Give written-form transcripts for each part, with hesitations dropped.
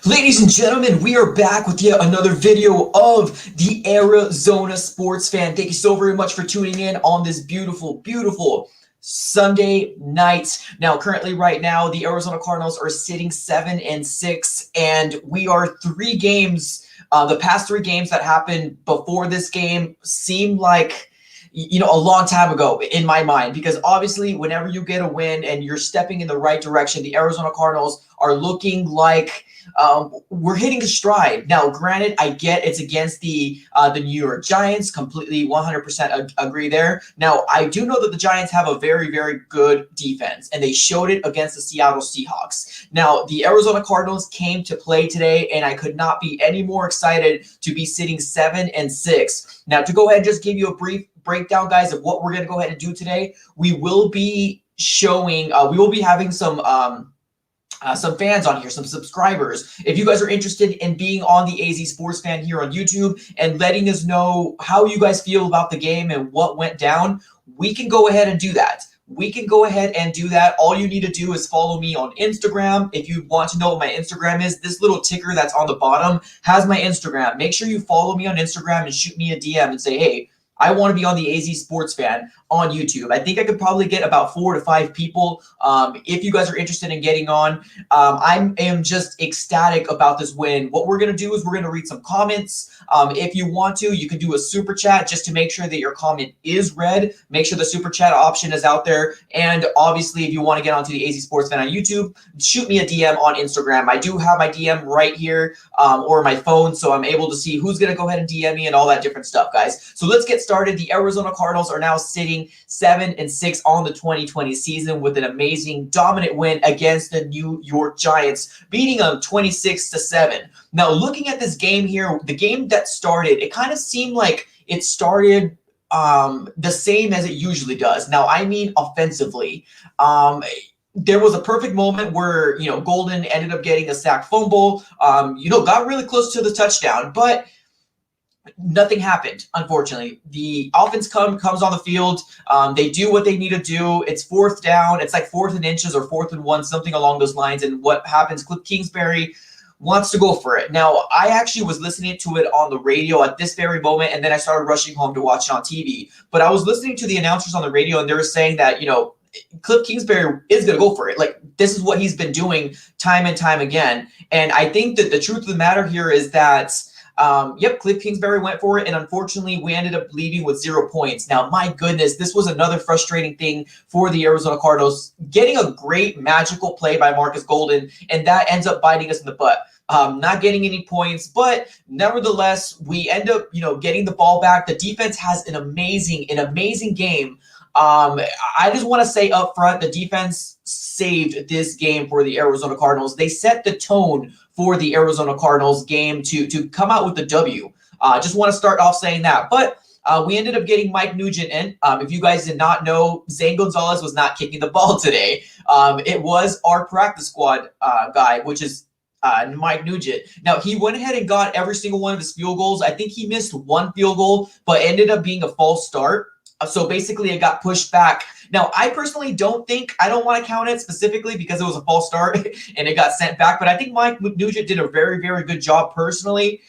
Ladies and gentlemen, we are back with yet another video of the Arizona Sports Fan. Thank you so very much for tuning in on this beautiful Sunday night. Now, currently right now, the Arizona Cardinals are sitting 7-6, and we are 3 games. The past 3 games that happened before this game seem like a long time ago in my mind, because obviously whenever you get a win and you're stepping in the right direction, the Arizona Cardinals are looking like we're hitting a stride. Now, granted, I get it's against the New York Giants. Completely 100% agree there. Now, I do know that the Giants have a very good defense, and they showed it against the Seattle Seahawks. Now, the Arizona Cardinals came to play today, and I could not be any more excited to be sitting 7-6. Now, to go ahead and just give you a brief breakdown, guys, of what we're going to go ahead and do today, we will be showing, we will be having some fans on here, some subscribers. If you guys are interested in being on the AZ Sports Fan here on YouTube and letting us know how you guys feel about the game and what went down, we can go ahead and do that. All you need to do is follow me on Instagram. If you want to know what my Instagram is, this little ticker that's on the bottom has my Instagram. Make sure you follow me on Instagram and shoot me a DM and say, hey, I want to be on the AZ Sports Fan on YouTube. I think I could probably get about 4 to 5 people if you guys are interested in getting on. I am just ecstatic about this win. What we're going to do is we're going to read some comments. If you want to, you can do a super chat just to make sure that your comment is read. Make sure the super chat option is out there. And obviously, if you want to get onto the AZ Sports Fan on YouTube, shoot me a DM on Instagram. I do have my DM right here or my phone, so I'm able to see who's going to go ahead and DM me and all that different stuff, guys. So let's get started. The Arizona Cardinals are now sitting 7-6 on the 2020 season with an amazing dominant win against the New York Giants, beating them 26-7. Now, looking at this game here, the game that started, it kind of seemed like it started the same as it usually does. Now, I mean offensively. There was a perfect moment where, Golden ended up getting a sack fumble, got really close to the touchdown, but nothing happened, unfortunately. The offense comes on the field. They do what they need to do. It's 4th down. It's like 4th and inches or 4th and 1, something along those lines. And what happens, Cliff Kingsbury wants to go for it. Now, I actually was listening to it on the radio at this very moment, and then I started rushing home to watch it on TV. But I was listening to the announcers on the radio, and they were saying that, Cliff Kingsbury is going to go for it. Like, this is what he's been doing time and time again. And I think that the truth of the matter here is that Cliff Kingsbury went for it, and unfortunately, we ended up leaving with 0 points. Now, my goodness, this was another frustrating thing for the Arizona Cardinals, getting a great magical play by Marcus Golden, and that ends up biting us in the butt. Not getting any points, but nevertheless, we end up, getting the ball back. The defense has an amazing game. I just want to say up front, the defense saved this game for the Arizona Cardinals. They set the tone for the Arizona Cardinals game to come out with the W. Just want to start off saying that. But we ended up getting Mike Nugent in. If you guys did not know, Zane Gonzalez was not kicking the ball today. It was our practice squad guy, which is Mike Nugent. Now, he went ahead and got every single one of his field goals. I think he missed 1 field goal, but ended up being a false start. So basically, it got pushed back. Now, I personally don't want to count it specifically because it was a false start and it got sent back. But I think Mike Nugent did a very good job personally.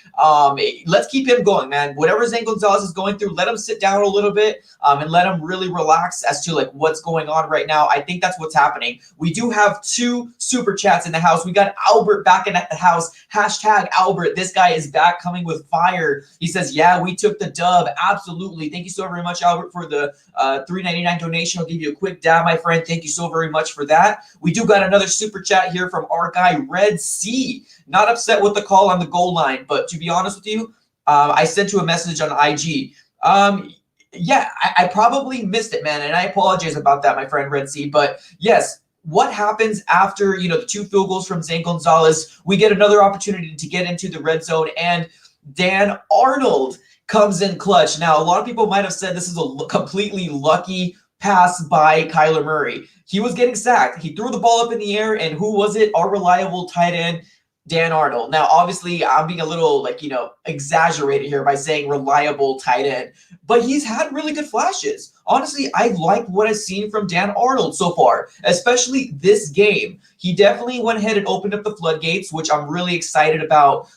Let's keep him going, man. Whatever Zane Gonzalez is going through, let him sit down a little bit and let him really relax as to what's going on right now. I think that's what's happening. We do have 2 super chats in the house. We got Albert back in at the house. Hashtag Albert. This guy is back coming with fire. He says, yeah, we took the dub. Absolutely. Thank you so very much, Albert, for the $3.99 donation. I'll give you a quick dab, my friend. Thank you so very much for that. We do got another super chat here from our guy Red C. Not upset with the call on the goal line, but to be honest with you, I sent you a message on IG. I probably missed it, man, and I apologize about that, my friend Red C. But yes, what happens after the 2 field goals from Zane Gonzalez? We get another opportunity to get into the red zone, and Dan Arnold comes in clutch. Now, a lot of people might have said this is a completely lucky pass by Kyler Murray. He was getting sacked. He threw the ball up in the air, and who was it? Our reliable tight end, Dan Arnold. Now, obviously, I'm being a little, like, exaggerated here by saying reliable tight end, but he's had really good flashes. Honestly, I like what I've seen from Dan Arnold so far, especially this game. He definitely went ahead and opened up the floodgates, which I'm really excited about.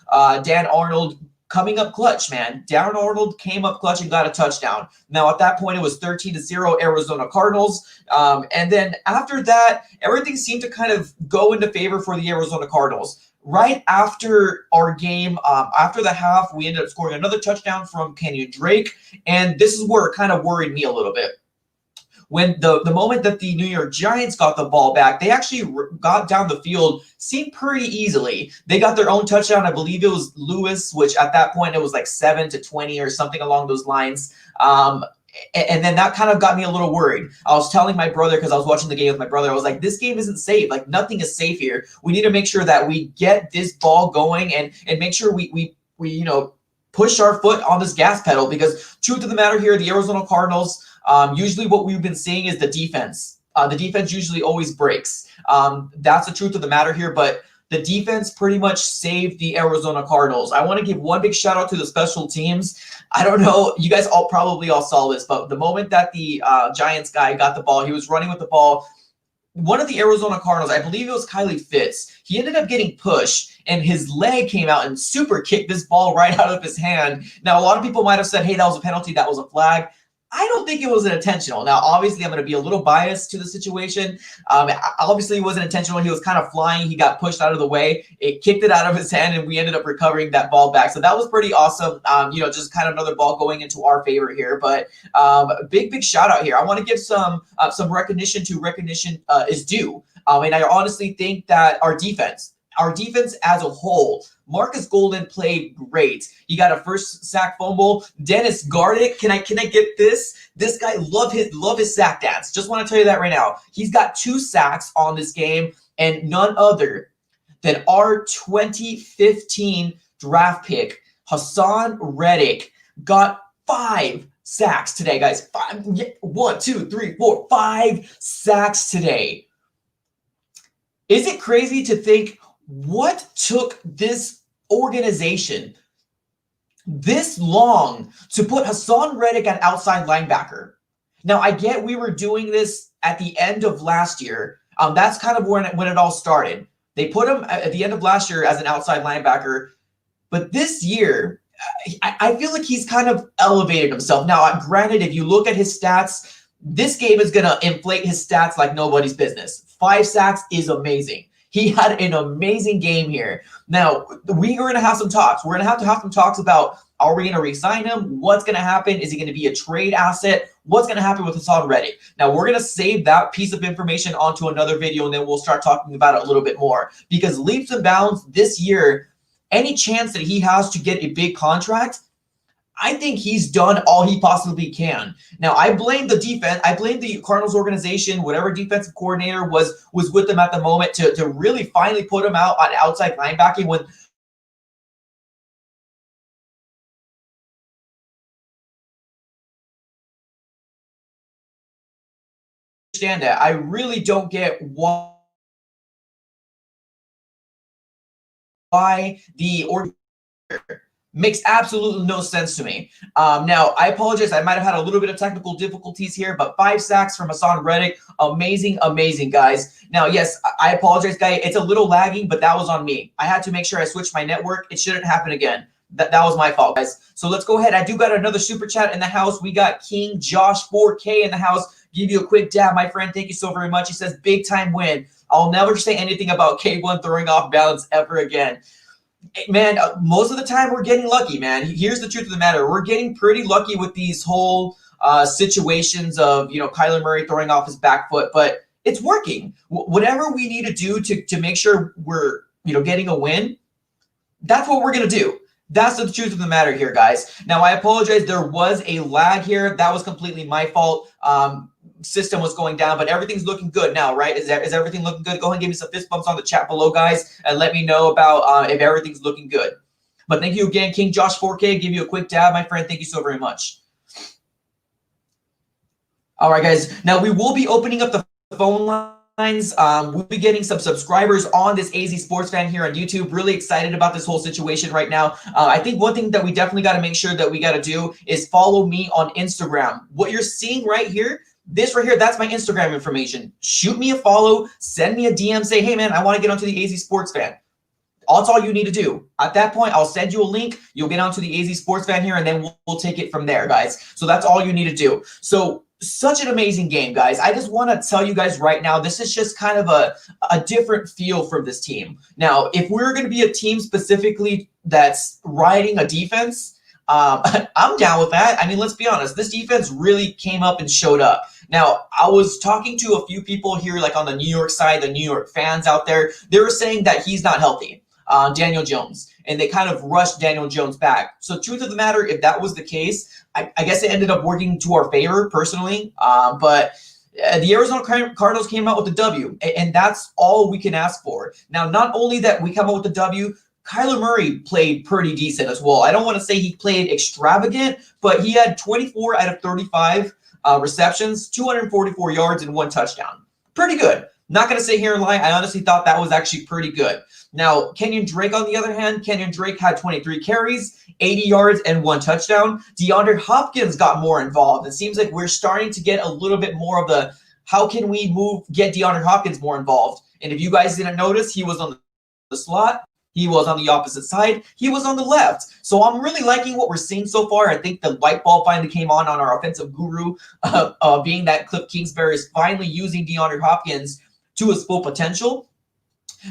Dan Arnold coming up clutch, man. Dan Arnold came up clutch and got a touchdown. Now, at that point, it was 13-0 Arizona Cardinals. And then after that, everything seemed to kind of go into favor for the Arizona Cardinals. Right after our game, after the half, we ended up scoring another touchdown from Kenyon Drake, and this is where it kind of worried me a little bit. When the moment that the New York Giants got the ball back, they actually got down the field, seemed pretty easily. They got their own touchdown. I believe it was Lewis, which at that point it was like 7-20 or something along those lines. And then that kind of got me a little worried. I was telling my brother, because I was watching the game with my brother, I was like, this game isn't safe. Like, nothing is safe here. We need to make sure that we get this ball going and make sure we push our foot on this gas pedal, because truth of the matter here, the Arizona Cardinals, usually what we've been seeing is the defense. The defense usually always breaks. That's the truth of the matter here, but the defense pretty much saved the Arizona Cardinals. I want to give one big shout out to the special teams. I don't know, you guys probably all saw this, but the moment that the Giants guy got the ball, he was running with the ball. One of the Arizona Cardinals, I believe it was Kylie Fitz, he ended up getting pushed, and his leg came out and super kicked this ball right out of his hand. Now, a lot of people might have said, hey, that was a penalty, that was a flag. I don't think it was intentional. Now, obviously, I'm going to be a little biased to the situation. Obviously, it wasn't intentional. He was kind of flying. He got pushed out of the way. It kicked it out of his hand, and we ended up recovering that ball back. So that was pretty awesome. Just kind of another ball going into our favor here. But big shout out here. I want to give some recognition to recognition is due. And I honestly think that our defense as a whole, Marcus Golden played great. He got a first sack fumble. Dennis Gardick, can I get this? This guy love his sack dance. Just want to tell you that right now. He's got 2 sacks on this game, and none other than our 2015 draft pick, Hassan Reddick, got 5 sacks today, guys. 1, 2, 3, 4, 5 sacks today. Is it crazy to think what took this organization this long to put Hassan Reddick at outside linebacker? Now, I get we were doing this at the end of last year. That's kind of when it all started. They put him at the end of last year as an outside linebacker. But this year, I feel like he's kind of elevated himself. Now, granted, if you look at his stats, this game is going to inflate his stats like nobody's business. 5 sacks is amazing. He had an amazing game here. Now, we are going to have some talks. We're going to have some talks about, are we going to re-sign him? What's going to happen? Is he going to be a trade asset? What's going to happen with Hassan Reddick? Now, we're going to save that piece of information onto another video, and then we'll start talking about it a little bit more. Because leaps and bounds this year, any chance that he has to get a big contract, I think he's done all he possibly can. Now, I blame the defense. I blame the Cardinals organization, whatever defensive coordinator was with them at the moment, to really finally put him out on outside linebacking when understand that. I really don't get why the organization makes absolutely no sense to me. Now, I apologize. I might have had a little bit of technical difficulties here, but 5 sacks from Hassan Reddick. Amazing, amazing, guys. Now, yes, I apologize, guys. It's a little lagging, but that was on me. I had to make sure I switched my network. It shouldn't happen again. That was my fault, guys. So let's go ahead. I do got another super chat in the house. We got King Josh 4K in the house. Give you a quick dab, my friend. Thank you so very much. He says, big time win. I'll never say anything about K1 throwing off balance ever again. Man, most of the time we're getting lucky, man. Here's the truth of the matter. We're getting pretty lucky with these whole situations of, Kyler Murray throwing off his back foot, but it's working. Whatever we need to do to make sure we're, getting a win, that's what we're going to do. That's the truth of the matter here, guys. Now, I apologize. There was a lag here. That was completely my fault. System was going down, but everything's looking good now, right? Is everything looking good? Go ahead and give me some fist bumps on the chat below, guys, and let me know about if everything's looking good. But thank you again, King Josh 4K. Give you a quick dab, my friend. Thank you so very much. All right, guys. Now we will be opening up the phone line. We'll be getting some subscribers on this AZ Sports Fan here on YouTube. Really excited about this whole situation right now. I think one thing that we definitely got to make sure that we got to do is follow me on Instagram. What you're seeing right here, this right here, that's my Instagram information. Shoot me a follow, send me a DM, say, hey man, I want to get onto the AZ Sports Fan. That's all you need to do. At that point, I'll send you a link. You'll get onto the AZ Sports Fan here, and then we'll take it from there, guys. So that's all you need to do. So such an amazing game, guys. I just want to tell you guys right now, this is just kind of a different feel for this team. Now, if we're going to be a team specifically that's riding a defense, I'm down with that. I mean, let's be honest. This defense really came up and showed up. Now, I was talking to a few people here, like on the New York side, the New York fans out there. They were saying that he's not healthy. Daniel Jones, and they kind of rushed Daniel Jones back. So truth of the matter, if that was the case, I guess it ended up working to our favor personally. But the Arizona Cardinals came out with the W, and that's all we can ask for. Now, not only that we come out with the W, Kyler Murray played pretty decent as well. I don't want to say he played extravagant, but he had 24 out of 35 receptions, 244 yards, and 1 touchdown. Pretty good. Not going to sit here and lie. I honestly thought that was actually pretty good. Now, Kenyon Drake, on the other hand, Kenyon Drake had 23 carries, 80 yards, and 1 touchdown. DeAndre Hopkins got more involved. It seems like we're starting to get a little bit more of the, how can we get DeAndre Hopkins more involved? And if you guys didn't notice, he was on the slot. He was on the opposite side. He was on the left. So I'm really liking what we're seeing so far. I think the light bulb finally came on our offensive guru, being that Cliff Kingsbury is finally using DeAndre Hopkins to his full potential.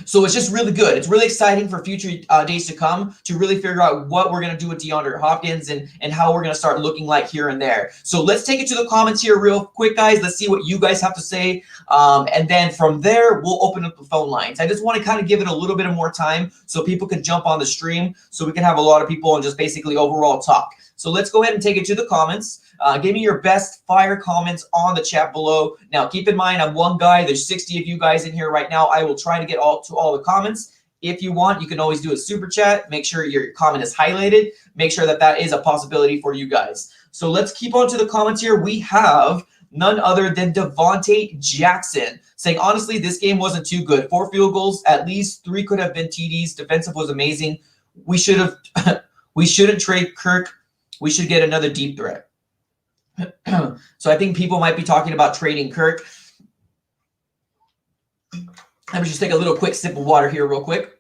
So it's just really good. It's really exciting for future days to come to really figure out what we're going to do with DeAndre Hopkins and how we're going to start looking like here and there. So let's take it to the comments here real quick, guys. Let's see what you guys have to say. And then from there, we'll open up the phone lines. I just want to kind of give it a little bit of more time so people can jump on the stream so we can have a lot of people and just basically overall talk. So let's go ahead and take it to the comments. Give me your best fire comments on the chat below. Now, keep in mind, I'm one guy. There's 60 of you guys in here right now. I will try to get to all the comments. If you want, you can always do a super chat. Make sure your comment is highlighted. Make sure that is a possibility for you guys. So let's keep on to the comments here. We have none other than Devontae Jackson saying, honestly, this game wasn't too good. 4 field goals, at least 3 could have been TDs. Defensive was amazing. We shouldn't trade Kirk. We should get another deep threat. So I think people might be talking about trading Kirk. Let me just take a little quick sip of water here real quick.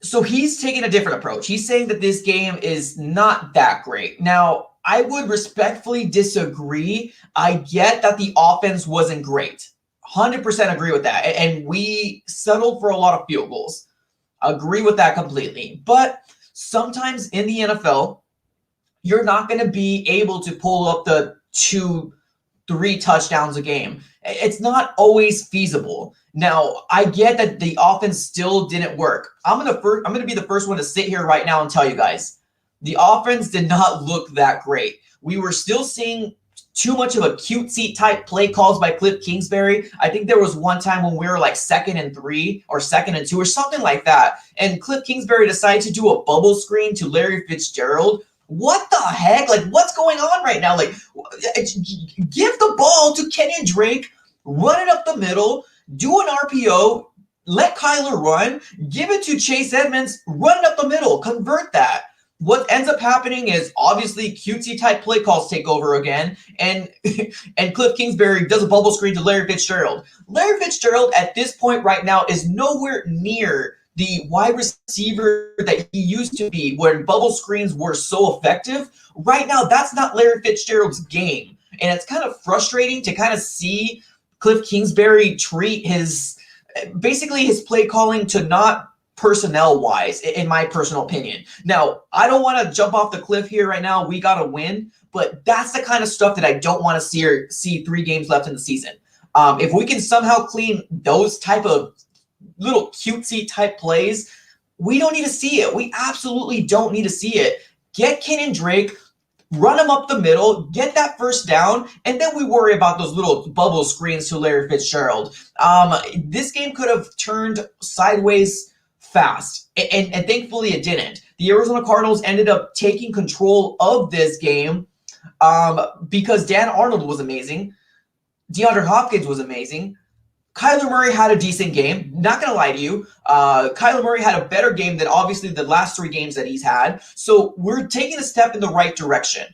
So he's taking a different approach. He's saying that this game is not that great. Now, I would respectfully disagree. I get that the offense wasn't great. 100% agree with that. And we settled for a lot of field goals. Agree with that completely. But sometimes in the NFL, you're not going to be able to pull up the 2-3 touchdowns a game. It's not always feasible. Now, I get that the offense still didn't work. I'm going to be the first one to sit here right now and tell you guys, the offense did not look that great. We were still seeing too much of a cutesy type play calls by Cliff Kingsbury. I think there was one time when we were like 2nd and 3 or 2nd and 2 or something like that. And Cliff Kingsbury decided to do a bubble screen to Larry Fitzgerald. What the heck? Like, what's going on right now? Like, give the ball to Kenyon Drake, run it up the middle, do an RPO, let Kyler run, give it to Chase Edmonds, run it up the middle, convert that. What ends up happening is obviously cutesy type play calls take over again, and Cliff Kingsbury does a bubble screen to Larry Fitzgerald. Larry Fitzgerald at this point right now is nowhere near the wide receiver that he used to be, where bubble screens were so effective. Right now, that's not Larry Fitzgerald's game. And it's kind of frustrating to kind of see Cliff Kingsbury treat basically his play calling to not personnel-wise, in my personal opinion. Now, I don't want to jump off the cliff here right now. We got to win. But that's the kind of stuff that I don't want to see 3 games left in the season. If we can somehow clean those type of little cutesy type plays, we don't need to see it. We absolutely don't need to see it. Get Kenyon Drake, run him up the middle, get that first down, and then we worry about those little bubble screens to Larry Fitzgerald. This game could have turned sideways fast, and thankfully it didn't. The Arizona Cardinals ended up taking control of this game because Dan Arnold was amazing. DeAndre Hopkins was amazing. Kyler Murray had a decent game. Not going to lie to you. Kyler Murray had a better game than obviously the last 3 games that he's had. So we're taking a step in the right direction.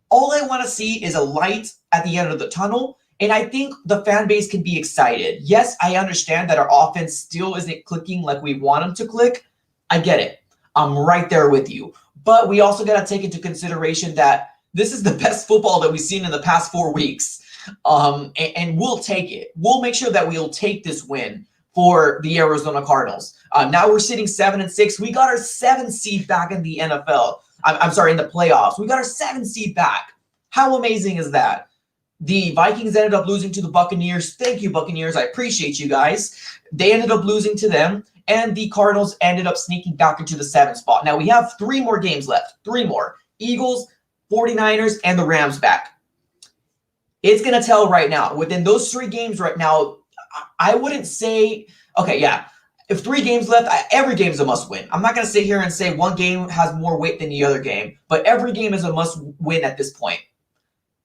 All I want to see is a light at the end of the tunnel. And I think the fan base can be excited. Yes, I understand that our offense still isn't clicking like we want them to click. I get it. I'm right there with you. But we also got to take into consideration that this is the best football that we've seen in the past 4 weeks. And we'll take it. We'll make sure that we'll take this win for the Arizona Cardinals. Now we're sitting 7-6. We got our 7th seed back in the NFL. I'm sorry, in the playoffs. We got our 7th seed back. How amazing is that? The Vikings ended up losing to the Buccaneers. Thank you, Buccaneers. I appreciate you guys. They ended up losing to them, and the Cardinals ended up sneaking back into the 7th spot. Now we have 3 more games left. 3 more. Eagles, 49ers, and the Rams back. It's going to tell right now. Within those 3 games right now, I wouldn't say, okay, yeah, if 3 games left, every game is a must win. I'm not going to sit here and say one game has more weight than the other game, but every game is a must win at this point.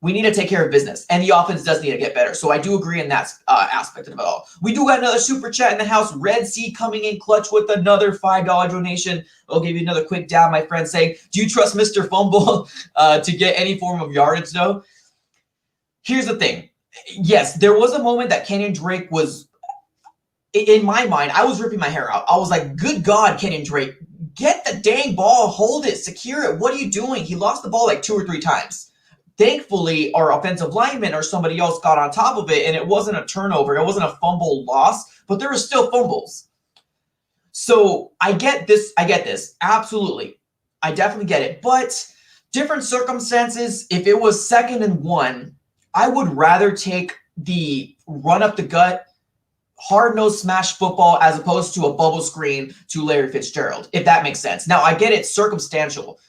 We need to take care of business, and the offense does need to get better. So I do agree in that aspect of it all. We do got another super chat in the house. Red Sea coming in clutch with another $5 donation. I'll give you another quick dab, my friend, saying, do you trust Mr. Fumble to get any form of yardage, though? Here's the thing. Yes, there was a moment that Kenyon Drake was, in my mind, I was ripping my hair out. I was like, good God, Kenyon Drake, get the dang ball, hold it, secure it. What are you doing? He lost the ball like 2 or 3 times. Thankfully, our offensive lineman or somebody else got on top of it, and it wasn't a turnover. It wasn't a fumble loss, but there were still fumbles. So I get this. I get this. Absolutely. I definitely get it. But different circumstances, if it was 2nd and 1, I would rather take the run up the gut, hard-nosed smash football as opposed to a bubble screen to Larry Fitzgerald, if that makes sense. Now, I get it, circumstantial.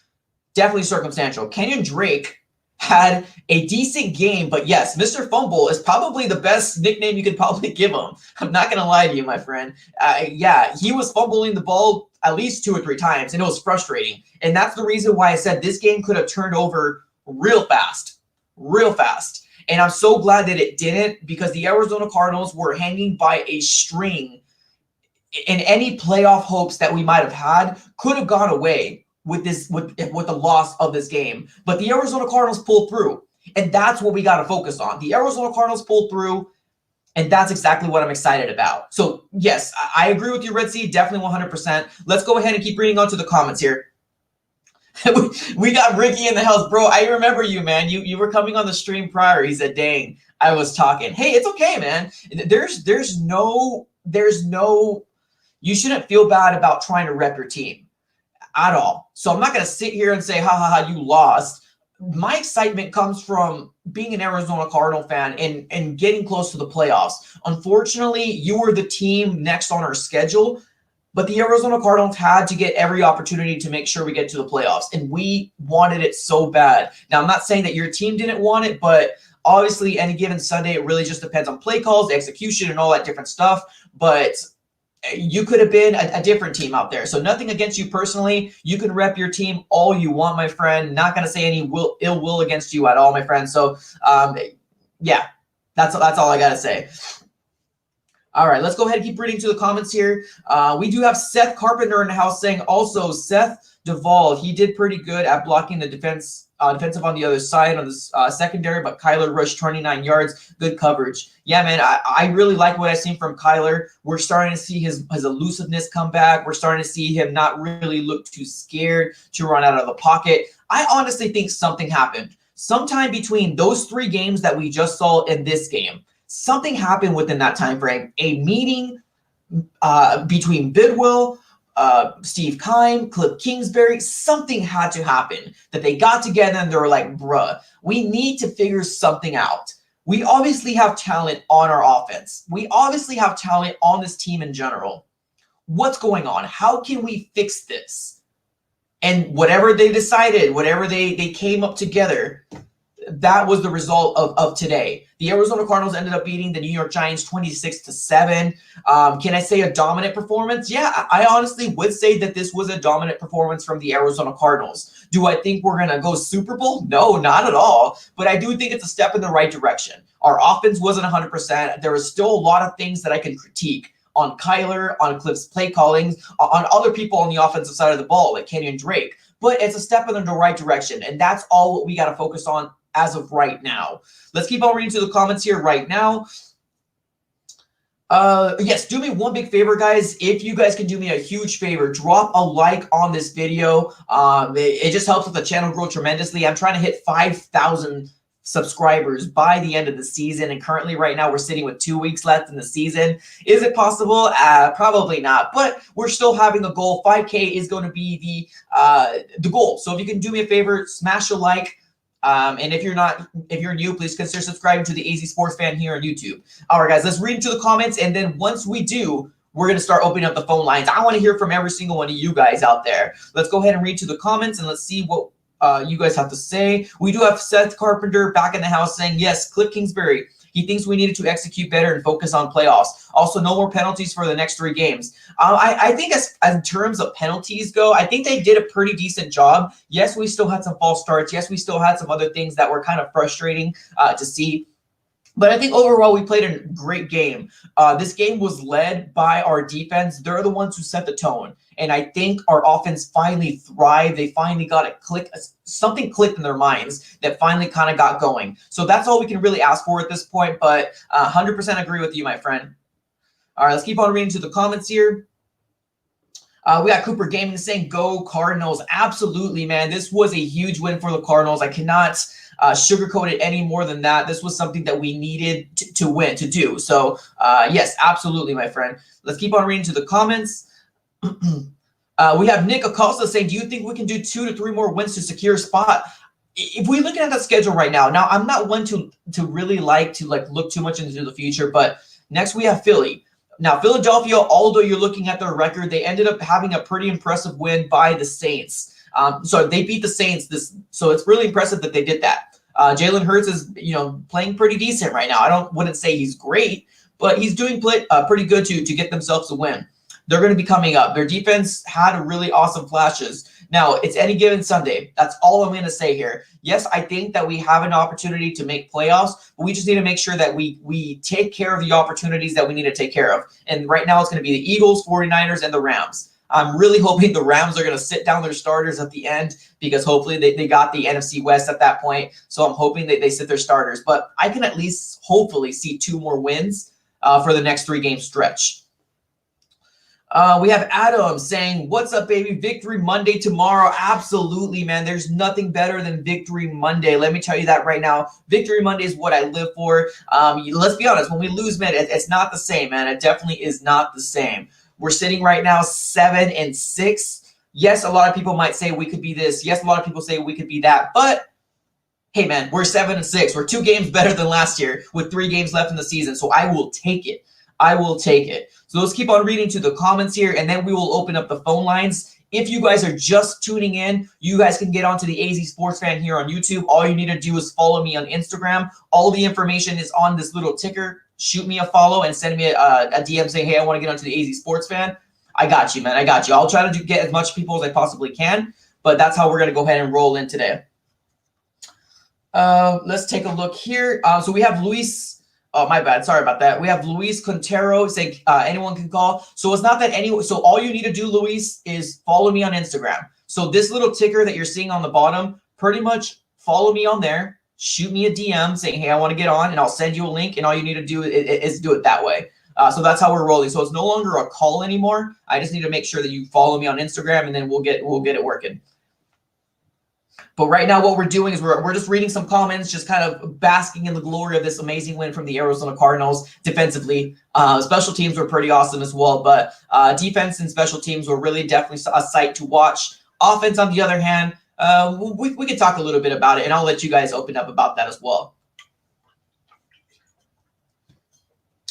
Definitely circumstantial. Kenyon Drake had a decent game, but yes, Mr. Fumble is probably the best nickname you could probably give him. I'm not going to lie to you, my friend. Yeah, he was fumbling the ball at least 2 or 3 times, and it was frustrating. And that's the reason why I said this game could have turned over real fast. Real fast. And I'm so glad that it didn't, because the Arizona Cardinals were hanging by a string, and any playoff hopes that we might have had could have gone away with the loss of this game. But the Arizona Cardinals pulled through, and that's what we got to focus on. The Arizona Cardinals pulled through, and that's exactly what I'm excited about. So yes, I agree with you, Red Sea, definitely 100%. Let's go ahead and keep reading on to the comments here. We got Ricky in the house, bro. I remember you, man. You were coming on the stream prior. He said, dang, I was talking. Hey, it's okay, man. There's no, you shouldn't feel bad about trying to rep your team at all. So I'm not going to sit here and say, ha, you lost. My excitement comes from being an Arizona Cardinal fan and getting close to the playoffs. Unfortunately, you were the team next on our schedule, but the Arizona Cardinals had to get every opportunity to make sure we get to the playoffs, and we wanted it so bad. Now, I'm not saying that your team didn't want it, but obviously any given Sunday, it really just depends on play calls, execution, and all that different stuff. But you could have been a different team out there. So nothing against you personally. You can rep your team all you want, my friend. Not going to say any ill will against you at all, my friend. So, yeah, that's all I got to say. All right, let's go ahead and keep reading to the comments here. We do have Seth Carpenter in the house saying also Seth Duvall, he did pretty good at blocking the defensive on the other side on the secondary, but Kyler rushed 29 yards, good coverage. Yeah, man, I really like what I've seen from Kyler. We're starting to see his elusiveness come back. We're starting to see him not really look too scared to run out of the pocket. I honestly think something happened. Sometime between those 3 games that we just saw in this game, something happened within that time frame. A meeting between Bidwell, Steve Keim, Cliff Kingsbury, something had to happen that they got together and they were like, bruh, we need to figure something out. We obviously have talent on our offense. We obviously have talent on this team in general. What's going on? How can we fix this? And whatever they decided, whatever they came up together, that was the result of today. The Arizona Cardinals ended up beating the New York Giants 26-7. Can I say a dominant performance? Yeah, I honestly would say that this was a dominant performance from the Arizona Cardinals. Do I think we're going to go Super Bowl? No, not at all. But I do think it's a step in the right direction. Our offense wasn't 100%. There was still a lot of things that I can critique on Kyler, on Cliff's play calling, on other people on the offensive side of the ball, like Kenyon Drake. But it's a step in the right direction, and that's all what we got to focus on as of right now. Let's keep on reading to the comments here right now. Yes, do me one big favor, guys. If you guys can do me a huge favor, drop a like on this video. It just helps with the channel grow tremendously. I'm trying to hit 5,000 subscribers by the end of the season, and currently right now we're sitting with 2 weeks left in the season. Is it possible? Probably not, but we're still having a goal. 5K is going to be the goal. So if you can do me a favor, smash a like. And if you're new, please consider subscribing to the AZ Sports Fan here on YouTube. All right, guys, let's read into the comments, and then once we do, we're going to start opening up the phone lines. I want to hear from every single one of you guys out there. Let's go ahead and read to the comments, and let's see what you guys have to say. We do have Seth Carpenter back in the house saying, yes, Cliff Kingsbury. He thinks we needed to execute better and focus on playoffs. Also, no more penalties for the next 3 games. I think as in terms of penalties go, I think they did a pretty decent job. Yes, we still had some false starts. Yes, we still had some other things that were kind of frustrating to see. But I think overall we played a great game. This game was led by our defense. They're the ones who set the tone. And I think our offense finally thrived. They finally got a click. Something clicked in their minds that finally kind of got going. So that's all we can really ask for at this point. But 100% agree with you, my friend. All right, let's keep on reading to the comments here. We got Cooper Gaming saying, go Cardinals. Absolutely, man. This was a huge win for the Cardinals. I cannot sugarcoat it any more than that. This was something that we needed to win, to do. So, yes, absolutely, my friend. Let's keep on reading to the comments. We have Nick Acosta saying, do you think we can do 2 to 3 more wins to secure a spot? If we're looking at the schedule right now, I'm not one to really like to look too much into the future, but next we have Philly. Now, Philadelphia, although you're looking at their record, they ended up having a pretty impressive win by the Saints. So they beat the Saints. So it's really impressive that they did that. Jalen Hurts is, playing pretty decent right now. I wouldn't say he's great, but he's doing pretty good to get themselves a win. They're going to be coming up. Their defense had really awesome flashes. Now, it's any given Sunday. That's all I'm going to say here. Yes, I think that we have an opportunity to make playoffs, but we just need to make sure that we take care of the opportunities that we need to take care of. And right now it's going to be the Eagles, 49ers, and the Rams. I'm really hoping the Rams are going to sit down their starters at the end because hopefully they got the NFC West at that point. So I'm hoping that they sit their starters. But I can at least hopefully see 2 more wins for the next 3-game stretch. We have Adam saying, what's up, baby? Victory Monday tomorrow. Absolutely, man. There's nothing better than Victory Monday. Let me tell you that right now. Victory Monday is what I live for. Let's be honest. When we lose, man, it's not the same, man. It definitely is not the same. We're sitting right now 7-6. Yes, a lot of people might say we could be this. Yes, a lot of people say we could be that. But, hey, man, we're 7-6. We're 2 games better than last year with 3 games left in the season. So I will take it. I will take it. So let's keep on reading to the comments here, and then we will open up the phone lines. If you guys are just tuning in, you guys can get onto the AZ Sports Fan here on YouTube. All you need to do is follow me on Instagram. All the information is on this little ticker. Shoot me a follow and send me a DM saying, hey, I want to get onto the AZ Sports Fan. I got you, man. I got you. I'll try to get as much people as I possibly can, but that's how we're going to go ahead and roll in today. Let's take a look here. So we have Luis. Oh, my bad. Sorry about that. We have Luis Quintero saying anyone can call. So it's not that anyone. So all you need to do, Luis, is follow me on Instagram. So this little ticker that you're seeing on the bottom, pretty much follow me on there. Shoot me a DM saying, hey, I want to get on, and I'll send you a link. And all you need to do is do it that way. So that's how we're rolling. So it's no longer a call anymore. I just need to make sure that you follow me on Instagram, and then we'll get it working. But right now what we're doing is we're just reading some comments, just kind of basking in the glory of this amazing win from the Arizona Cardinals defensively. Special teams were pretty awesome as well, but defense and special teams were really definitely a sight to watch. Offense, on the other hand, we could talk a little bit about it, and I'll let you guys open up about that as well.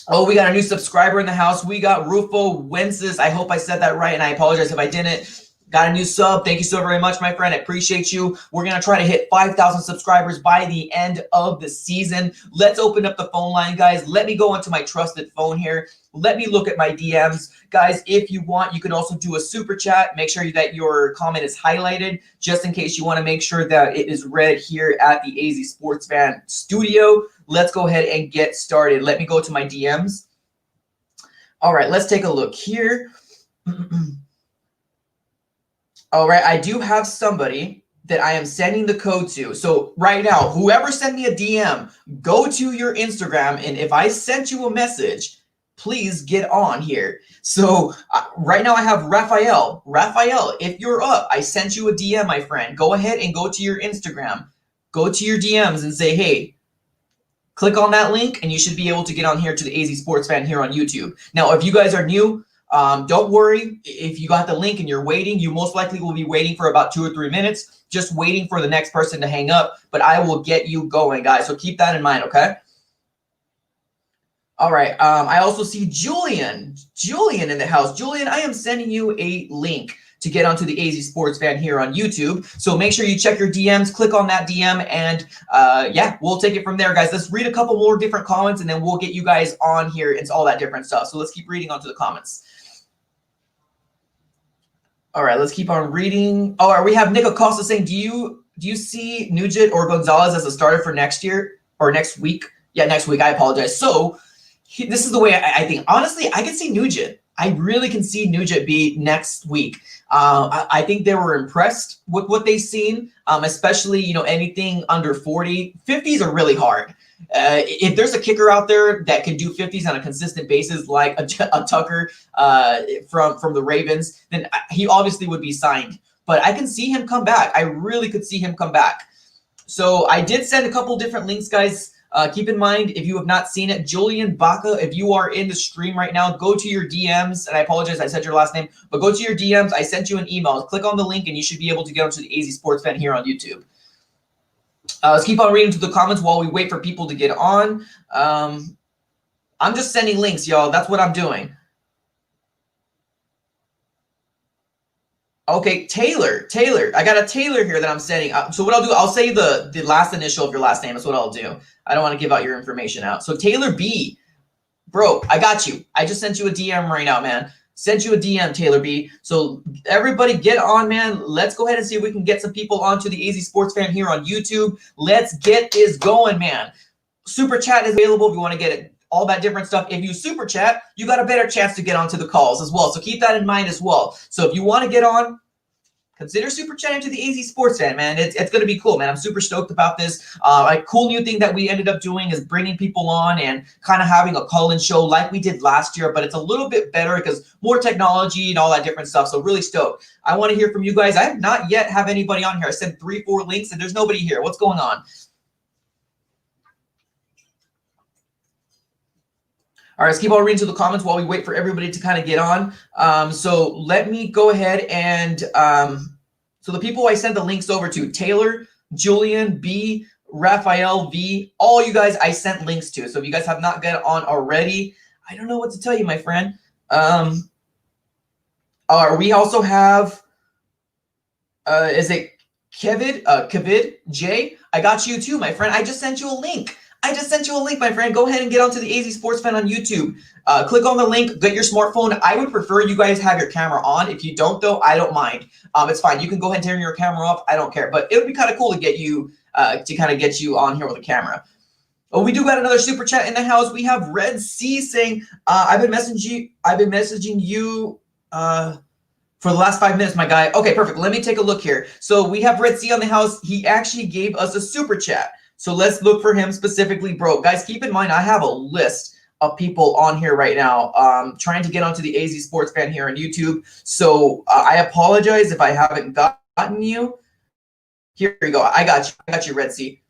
Oh, we got a new subscriber in the house. We got Rufo Wences. I hope I said that right, and I apologize if I didn't. Got a new sub. Thank you so very much, my friend. I appreciate you. We're going to try to hit 5,000 subscribers by the end of the season. Let's open up the phone line, guys. Let me go onto my trusted phone here. Let me look at my DMs. Guys, if you want, you can also do a super chat. Make sure that your comment is highlighted just in case you want to make sure that it is read here at the AZ Sports Fan Studio. Let's go ahead and get started. Let me go to my DMs. All right, let's take a look here. All right, I do have somebody that I am sending the code to. So right now, whoever sent me a DM, go to your Instagram, and if I sent you a message, please get on here. So right now I have Raphael. Raphael, if you're up, I sent you a DM, my friend. Go ahead and go to your Instagram. Go to your DMs and say, hey, click on that link, and you should be able to get on here to the AZ Sports Fan here on YouTube. Now, if you guys are new, don't worry. If you got the link and you're waiting, you most likely will be waiting for about 2 or 3 minutes, just waiting for the next person to hang up, but I will get you going, guys. So keep that in mind, okay? All right. I also see Julian in the house. Julian, I am sending you a link to get onto the AZ Sports Fan here on YouTube. So make sure you check your DMs, click on that DM, and yeah, we'll take it from there, guys. Let's read a couple more different comments, and then we'll get you guys on here. It's all that different stuff. So let's keep reading onto the comments. All right, let's keep on reading. All right, we have Nick Acosta saying, do you see Nugent or Gonzalez as a starter for next year or next week? Yeah, next week. I apologize. So this is the way I think. Honestly, I can see Nugent. I really can see Nugent be next week. I think they were impressed with what they've seen, especially, you know, anything under 40. 50s are really hard. If there's a kicker out there that can do 50s on a consistent basis, like a Tucker from the Ravens, then he obviously would be signed. But I can see him come back. I really could see him come back. So I did send a couple different links, guys. Keep in mind, if you have not seen it, Julian Baca, if you are in the stream right now, go to your DMs, and I apologize, I said your last name, but go to your DMs. I sent you an email. Click on the link, and you should be able to get onto the AZ Sports Fan here on YouTube. Let's keep on reading to the comments while we wait for people to get on. I'm just sending links, y'all. That's what I'm doing. Okay, Taylor. I got a Taylor here that I'm sending. So what I'll do, I'll say the last initial of your last name. That's what I'll do. I don't want to give out your information out. So Taylor B, bro, I got you. I just sent you a DM right now, man. Sent you a DM, Taylor B. So everybody get on, man. Let's go ahead and see if we can get some people onto the AZ Sports Fan here on YouTube. Let's get this going, man. Super chat is available if you want to get it. All that different stuff. If you super chat, you got a better chance to get onto the calls as well. So keep that in mind as well. So if you want to get on, consider super chatting to the AZ Sports Fan, man. It's going to be cool, man. I'm super stoked about this. A cool new thing that we ended up doing is bringing people on and kind of having a call-in show like we did last year, but it's a little bit better because more technology and all that different stuff. So really stoked. I want to hear from you guys. I have not yet have anybody on here. I sent 3-4 links and there's nobody here. What's going on? All right, let's keep on reading to the comments while we wait for everybody to kind of get on. So let me go ahead and so the people I sent the links over to, Taylor, Julian B, Raphael V, all you guys I sent links to. So if you guys have not got on already, I don't know what to tell you, my friend. We also have, is it Kavid J? I got you too, my friend. I just sent you a link. My friend. Go ahead and get onto the AZ Sports Fan on YouTube. Click on the link, get your smartphone. I would prefer you guys have your camera on. If you don't, though, I don't mind. It's fine. You can go ahead and turn your camera off. I don't care. But it would be kind of cool to get you, get you on here with a camera. Oh, we do got another super chat in the house. We have Red C saying, I've been messaging you for the last 5 minutes, my guy. Okay, perfect. Let me take a look here. So we have Red C on the house. He actually gave us a super chat. So let's look for him specifically, bro. Guys, keep in mind, I have a list of people on here right now trying to get onto the AZ Sports Fan here on YouTube. So I apologize if I haven't gotten you. Here we go. I got you, Red C.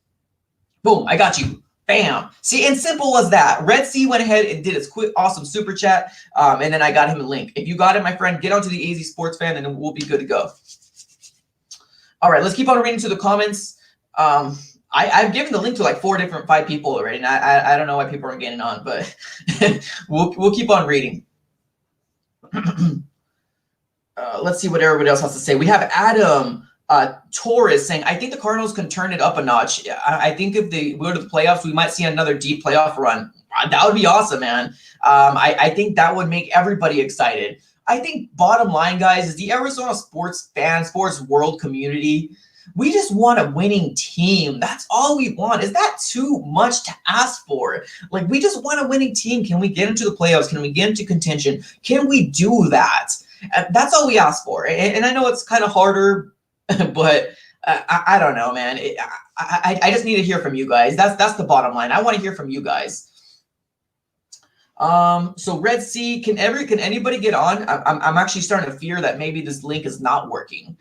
Boom, I got you. Bam. See, and simple as that. Red C went ahead and did its quick, awesome super chat, and then I got him a link. If you got it, my friend, get onto the AZ Sports Fan, and we'll be good to go. All right, let's keep on reading to the comments. I've given the link to like 5 people already, and I don't know why people aren't getting on, but we'll keep on reading. let's see what everybody else has to say. We have Adam Torres saying, I think the Cardinals can turn it up a notch. I think if they go to the playoffs, we might see another deep playoff run. That would be awesome, man. I think that would make everybody excited. I think bottom line, guys, is the Arizona sports world community, we just want a winning team. That's all we want. Is that too much to ask for? Like, we just want a winning team. Can we get into the playoffs? Can we get into contention? Can we do that? That's all we ask for. And I know it's kind of harder, but I don't know, man. I just need to hear from you guys. That's the bottom line. I want to hear from you guys. So Red Sea, can anybody get on? I'm actually starting to fear that maybe this link is not working.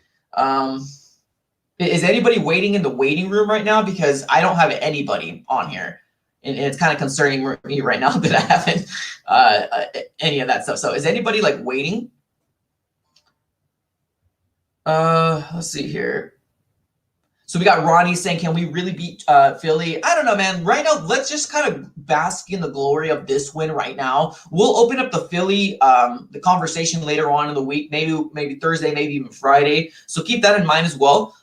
Is anybody waiting in the waiting room right now? Because I don't have anybody on here, and it's kind of concerning me right now that I haven't any of that stuff. So is anybody like waiting? Let's see here. So we got Ronnie saying, can we really beat Philly? I don't know, man. Right now, let's just kind of bask in the glory of this win right now. We'll open up the Philly the conversation later on in the week, maybe Thursday, maybe even Friday. So keep that in mind as well.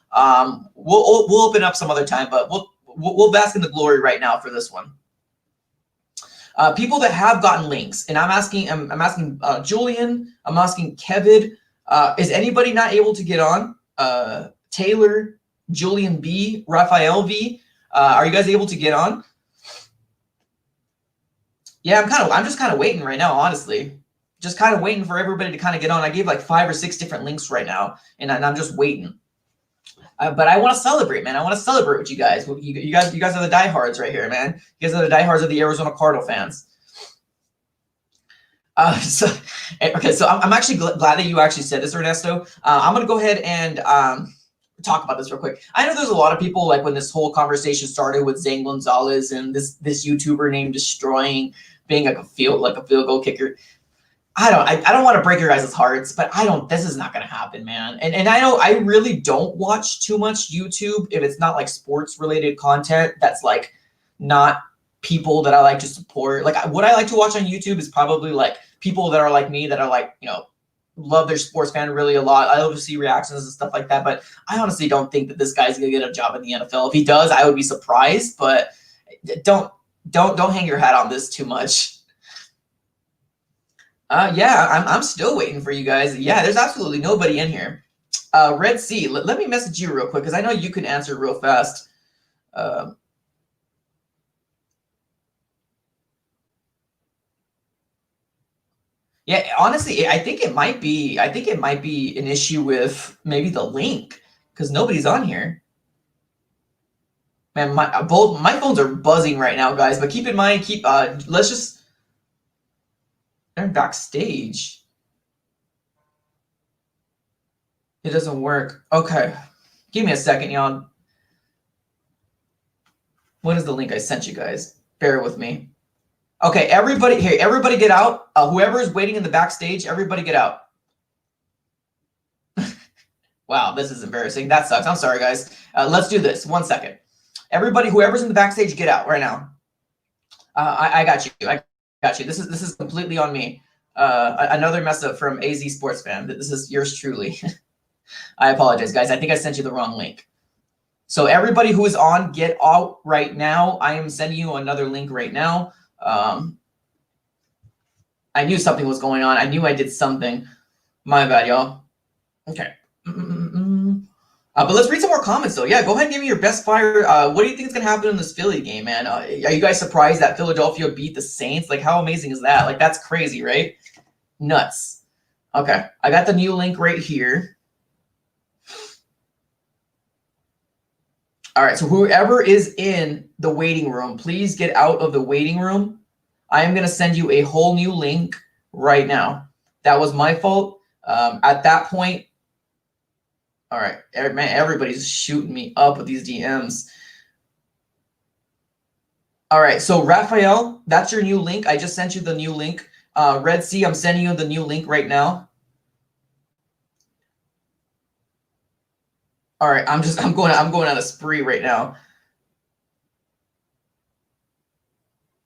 We'll open up some other time, but we'll bask in the glory right now for this one. People that have gotten links, and I'm asking Julian, I'm asking Kevin, is anybody not able to get on? Taylor, Julian B, Raphael V, are you guys able to get on? Yeah, I'm just kind of waiting right now, honestly. Just kind of waiting for everybody to kind of get on. I gave like 5 or 6 different links right now, and I'm just waiting. But I want to celebrate, man. I want to celebrate with you guys. You guys are the diehards right here, man. You guys are the diehards of the Arizona Cardinal fans. So I'm actually glad that you actually said this, Ernesto. I'm gonna go ahead and talk about this real quick. I know there's a lot of people, like when this whole conversation started with Zane Gonzalez and this YouTuber named Destroying being like a field goal kicker. I don't want to break your guys' hearts, but this is not going to happen, man. And I know I really don't watch too much YouTube if it's not like sports related content that's like not people that I like to support. Like what I like to watch on YouTube is probably like people that are like me, that are like, you know, love their sports fan really a lot. I love to see reactions and stuff like that, but I honestly don't think that this guy's going to get a job in the NFL. If he does, I would be surprised, but don't hang your hat on this too much. Yeah, I'm still waiting for you guys. Yeah, there's absolutely nobody in here. Red Sea, let me message you real quick because I know you can answer real fast. Yeah, honestly, I think it might be an issue with maybe the link because nobody's on here. Man, my phones are buzzing right now, guys. But keep in mind, let's just. They're backstage. It doesn't work. Okay. Give me a second, y'all. What is the link I sent you guys? Bear with me. Okay, everybody get out. Whoever is waiting in the backstage, everybody get out. Wow, this is embarrassing. That sucks. I'm sorry, guys. Let's do this. 1 second. Everybody, whoever's in the backstage, get out right now. I got you. I got you. This is completely on me. Another mess up from AZ Sports Fan. This is yours truly. I apologize, guys. I think I sent you the wrong link. So everybody who is on, get out right now. I am sending you another link right now. I knew something was going on. I knew I did something. My bad, y'all. Okay. But let's read some more comments, though. Yeah, go ahead and give me your best fire. What do you think is going to happen in this Philly game, man? Are you guys surprised that Philadelphia beat the Saints? Like, how amazing is that? Like, that's crazy, right? Nuts. Okay, I got the new link right here. All right, so whoever is in the waiting room, please get out of the waiting room. I am going to send you a whole new link right now. That was my fault. At that point, all right, man, everybody's shooting me up with these DMs. All right, so Raphael, that's your new link. I just sent you the new link. Red Sea, I'm sending you the new link right now. All right, I'm going on a spree right now.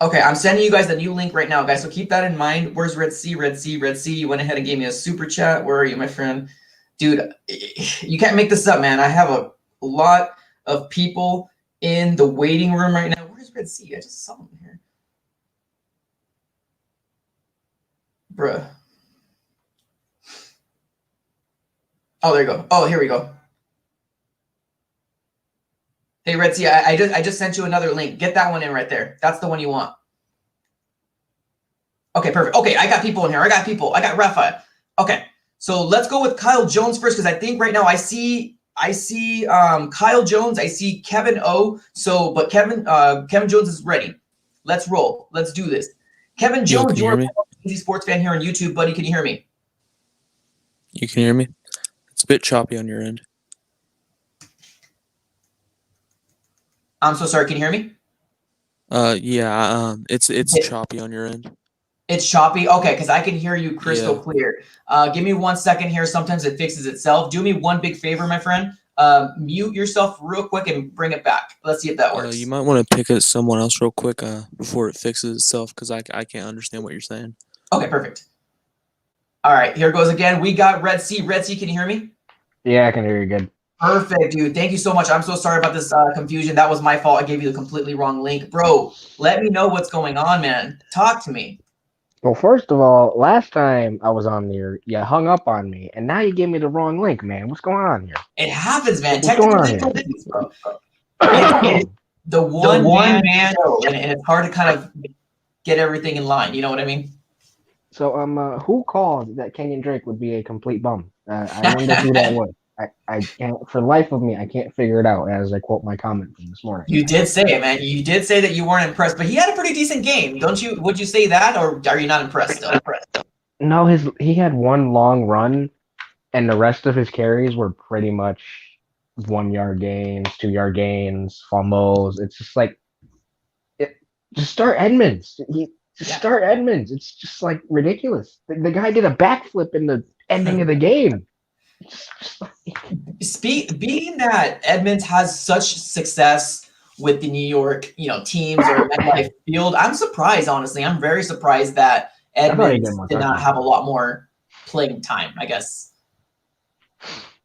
Okay, I'm sending you guys the new link right now, guys. So keep that in mind. Where's Red C? Red C, Red C. You went ahead and gave me a super chat. Where are you, my friend? Dude, you can't make this up, man. I have a lot of people in the waiting room right now. Where's Red C? I just saw him here. Bruh. Oh, there you go. Oh, here we go. Hey, Red C, I just sent you another link. Get that one in right there. That's the one you want. Okay, perfect. Okay, I got people in here. I got people. I got Rafa. Okay, so let's go with Kyle Jones first because I think right now I see Kyle Jones. I see Kevin O. So, but Kevin Jones is ready. Let's roll. Let's do this. Kevin Jones, you're an easy sports fan here on YouTube, buddy. Can you hear me? You can hear me? It's a bit choppy on your end. I'm so sorry. Can you hear me? Yeah. It's choppy on your end. It's choppy? Okay, because I can hear you crystal clear. Give me 1 second here. Sometimes it fixes itself. Do me one big favor, my friend. Mute yourself real quick and bring it back. Let's see if that works. You might want to pick at someone else real quick before it fixes itself because I can't understand what you're saying. Okay, perfect. All right, here goes again. We got Red C. Red C, can you hear me? Yeah, I can hear you good. Perfect, dude. Thank you so much. I'm so sorry about this confusion. That was my fault. I gave you the completely wrong link. Bro, let me know what's going on, man. Talk to me. Well, first of all, last time I was on there, you hung up on me, and now you gave me the wrong link, man. What's going on here? It happens, man. What's going on here? Bro. It's the one man show, and it's hard to kind of get everything in line. You know what I mean? So, who called that Kenyon Drake would be a complete bum? I wonder who that was. I can't, for the life of me, I can't figure it out. As I quote my comment from this morning. You did say it, man. You did say that you weren't impressed, but he had a pretty decent game, don't you? Would you say that, or are you not impressed? Still? No, he had one long run, and the rest of his carries were pretty much 1 yard gains, 2 yard gains, fumbles. It's just like, just start Edmonds. Start Edmonds. It's just like ridiculous. The guy did a backflip in the ending of the game. Being that Edmonds has such success with the New York, teams or MetLife Field, I'm surprised. Honestly, I'm very surprised that Edmonds did not have a lot more playing time, I guess.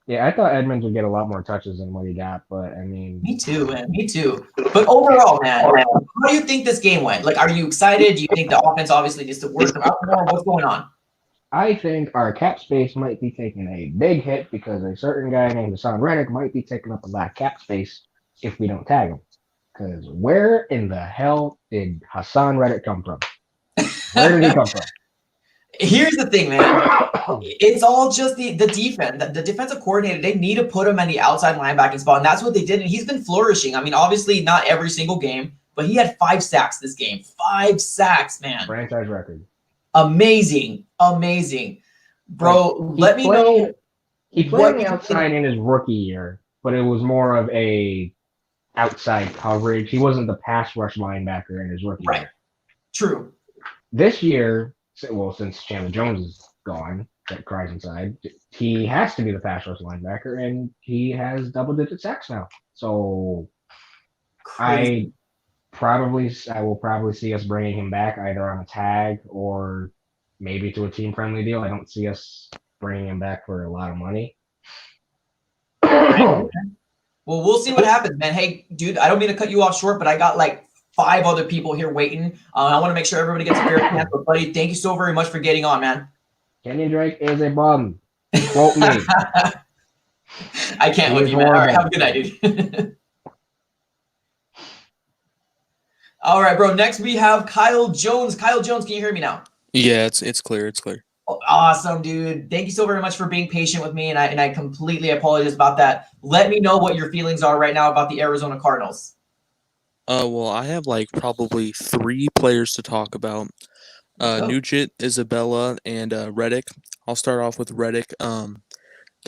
Yeah, I thought Edmonds would get a lot more touches than what he got, but I mean, me too, man. Me too. But overall, man, how do you think this game went? Like, are you excited? Do you think the offense obviously needs to work out more? What's going on? I think our cap space might be taking a big hit because a certain guy named Hassan Reddick might be taking up a lot of cap space if we don't tag him. Because where in the hell did Hassan Reddick come from? Where did he come from? Here's the thing, man. It's all just the defense. The defensive coordinator, they need to put him in the outside linebacking spot, and that's what they did. And he's been flourishing. I mean, obviously not every single game, but he had 5 sacks this game. 5 sacks, man. Franchise record. Amazing. Bro, let me know. He played on the outside in his rookie year, but it was more of a outside coverage. He wasn't the pass rush linebacker in his rookie year. Right. True. This year, well, since Chandler Jones is gone, that cries inside, he has to be the pass rush linebacker, and he has double-digit sacks now. So Crazy. I will probably see us bringing him back either on a tag or maybe to a team-friendly deal. I don't see us bringing him back for a lot of money. Well, we'll see what happens, man. Hey, dude, I don't mean to cut you off short, but I got like 5 other people here waiting. I want to make sure everybody gets a fair chance. But, buddy, thank you so very much for getting on, man. Kenyon Drake is a bum. Quote me. I can't with you, man. All right, have a good night, dude. All right, bro. Next, we have Kyle Jones. Kyle Jones, can you hear me now? Yeah, it's clear. It's clear. Oh, awesome, dude. Thank you so very much for being patient with me, and I completely apologize about that. Let me know what your feelings are right now about the Arizona Cardinals. Well, I have like probably 3 players to talk about. Nugent, Isabella, and Reddick. I'll start off with Reddick.